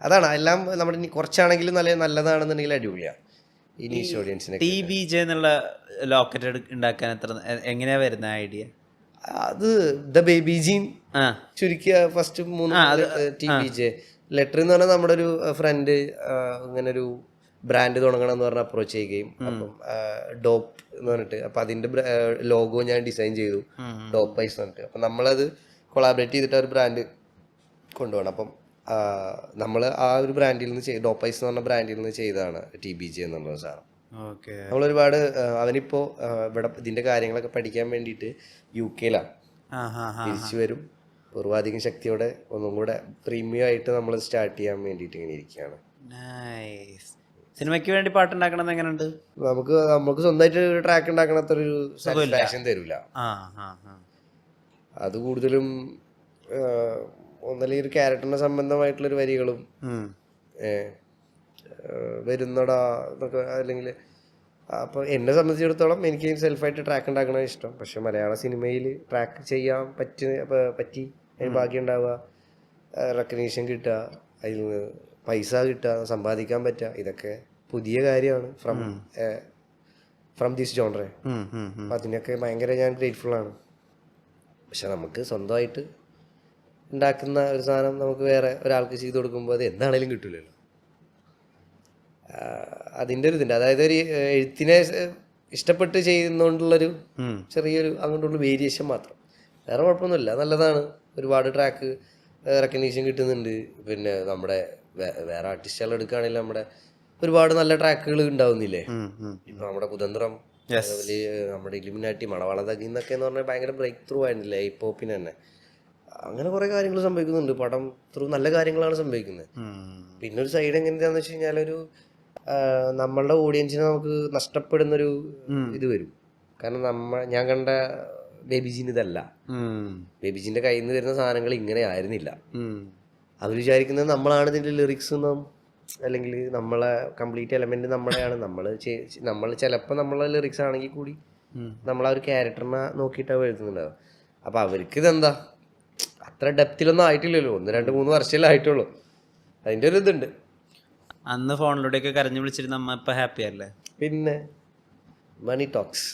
അതാണ് എല്ലാം നമ്മുടെ ഇനി കുറച്ചാണെങ്കിലും നല്ലതാണെന്നുണ്ടെങ്കിൽ അടിപൊളിയാണ്. ഇനി ഓഡിയൻസിനെ TBJ എന്നുള്ള ലോക്കറ്റ് ഉണ്ടാക്കാൻ എങ്ങനെയാ വരുന്ന ഐഡിയ? അത് ദ ബേബി ജീൻ ചുരുക്കിയ ഫസ്റ്റ് 3 TBJ. ലെറ്റർ എന്ന് പറഞ്ഞാൽ നമ്മുടെ ഒരു ഫ്രണ്ട് ഇങ്ങനെ ഒരു ബ്രാൻഡ് തുടങ്ങണം എന്ന് പറഞ്ഞ് അപ്രോച്ച് ചെയ്യുകയും, അപ്പം ഡോപ്പ് എന്ന് പറഞ്ഞിട്ട്, അപ്പം അതിൻ്റെ ലോഗോ ഞാൻ ഡിസൈൻ ചെയ്തു, ഡോപ്പ് ഐസ് എന്ന് പറഞ്ഞിട്ട്. അപ്പം നമ്മളത് കൊളാബറേറ്റ് ചെയ്തിട്ട് ഒരു ബ്രാൻഡ് കൊണ്ടുപോകണം. അപ്പം നമ്മൾ ആ ഒരു ബ്രാൻഡിൽ നിന്ന് ഡോപ്പ് ഐസ് എന്ന് പറഞ്ഞ ബ്രാൻഡിൽ നിന്ന് ചെയ്തതാണ് TBJ എന്നുള്ള സാധനം. നമ്മളൊരുപാട് അവനിപ്പോൾ ഇവിടെ ഇതിൻ്റെ കാര്യങ്ങളൊക്കെ പഠിക്കാൻ വേണ്ടിയിട്ട് UK-ലാണ്. തിരിച്ചു വരും പൂർവാധികം ശക്തിയോടെ, ഒന്നും കൂടെ പ്രീമിയം ആയിട്ട് നമ്മൾ സ്റ്റാർട്ട് ചെയ്യാൻ വേണ്ടിയിട്ട് ഇങ്ങനെ ഇരിക്കുകയാണ്. സിനിമയ്ക്ക് വേണ്ടി പാട്ടുണ്ടാക്കണമെന്ന് എങ്ങനെയുണ്ട്? നമുക്ക് സ്വന്തമായിട്ട് ഒരു ട്രാക്ക് ഉണ്ടാക്കണത്തൊരു സാറ്റിസ്ഫാക്ഷൻ തരില്ല. അത് കൂടുതലും ഒന്നല്ലെങ്കിൽ ഒരു ക്യാരക്ടറിന് സംബന്ധമായിട്ടുള്ളൊരു വരികളും വരുന്നടാ എന്നൊക്കെ, അല്ലെങ്കിൽ അപ്പോൾ എന്നെ സംബന്ധിച്ചിടത്തോളം എനിക്ക് സെൽഫായിട്ട് ട്രാക്ക് ഉണ്ടാക്കണ ഇഷ്ടം. പക്ഷെ മലയാള സിനിമയിൽ ട്രാക്ക് ചെയ്യാൻ പറ്റി അതിന് ഭാഗ്യം ഉണ്ടാവുക, റെക്കഗ്നീഷൻ കിട്ടുക, അതിൽ നിന്ന് പൈസ കിട്ടുക, സമ്പാദിക്കാൻ പറ്റുക, ഇതൊക്കെ പുതിയ കാര്യമാണ് ഫ്രം ദിസ് ജോൺറ. അപ്പം അതിനൊക്കെ ഭയങ്കര ഞാൻ ഗ്രേറ്റ്ഫുള്ളാണ്. പക്ഷെ നമുക്ക് സ്വന്തമായിട്ട് ഉണ്ടാക്കുന്ന ഒരു സാധനം നമുക്ക് വേറെ ഒരാൾക്ക് ചെയ്ത് കൊടുക്കുമ്പോൾ അത് എന്താണേലും കിട്ടില്ലല്ലോ. അതിൻ്റെ ഒരു ഇതുണ്ട്. അതായത് ഒരു എഴുത്തിനെ ഇഷ്ടപ്പെട്ട് ചെയ്യുന്നതുകൊണ്ടുള്ളൊരു ചെറിയൊരു അങ്ങോട്ടുള്ള വേരിയേഷൻ മാത്രം, വേറെ കുഴപ്പമൊന്നുമില്ല. നല്ലതാണ്. ഒരുപാട് ട്രാക്ക് റെക്കഗ്നീഷൻ കിട്ടുന്നുണ്ട്. പിന്നെ നമ്മുടെ വേറെ ആർട്ടിസ്റ്റുകൾ എടുക്കുകയാണെങ്കിൽ നമ്മുടെ ഒരുപാട് നല്ല ട്രാക്കുകൾ ഉണ്ടാവുന്നില്ലേ. ഇപ്പം നമ്മുടെ കുതന്ത്രം അതേപോലെ നമ്മുടെ ഇലുമിനാറ്റി മണവാളതകി എന്നൊക്കെ എന്ന് പറഞ്ഞാൽ ഭയങ്കര ബ്രേക്ക് ത്രൂ ആയിരുന്നില്ലേ ഹിപ്പ് ഹോപ്പിന് തന്നെ. അങ്ങനെ കുറെ കാര്യങ്ങൾ സംഭവിക്കുന്നുണ്ട്. പടം ത്രൂ നല്ല കാര്യങ്ങളാണ് സംഭവിക്കുന്നത്. പിന്നെ ഒരു സൈഡ് എങ്ങനെയാന്ന് വെച്ച് കഴിഞ്ഞാൽ ഒരു നമ്മളുടെ ഓഡിയൻസിനെ നമുക്ക് നഷ്ടപ്പെടുന്നൊരു ഇത് വരും. കാരണം ഞാൻ കണ്ട ബേബിജിന് ഇതല്ല. ബേബിജിന്റെ കയ്യിൽ നിന്ന് വരുന്ന സാധനങ്ങൾ ഇങ്ങനെ ആയിരുന്നില്ല. അവർ വിചാരിക്കുന്നത് നമ്മളാണ് ഇതിന്റെ ലിറിക്സ് എന്നും അല്ലെങ്കിൽ നമ്മളെ കംപ്ലീറ്റ് എലമെന്റ് നമ്മുടെയാണ്. നമ്മൾ ചിലപ്പോൾ നമ്മളെ ലിറിക്സ് ആണെങ്കിൽ കൂടി നമ്മളാ ഒരു ക്യാരക്ടറിനെ നോക്കിയിട്ടാണ് എഴുതുന്നുണ്ടാവും. അപ്പൊ അവർക്ക് ഇതെന്താ അത്ര ഡെപ്തിലൊന്നും ആയിട്ടില്ലല്ലോ, 1, 2, 3 വർഷമല്ലേ ആയിട്ടുള്ളൂ. അതിന്റെ ഒരു ഇതുണ്ട്. അന്ന് ഫോണിലൂടെയൊക്കെ കരഞ്ഞു വിളിച്ചിരുന്ന അമ്മ ഇപ്പൊ ഹാപ്പി അല്ലേ? പിന്നെ മണി ടോക്സ്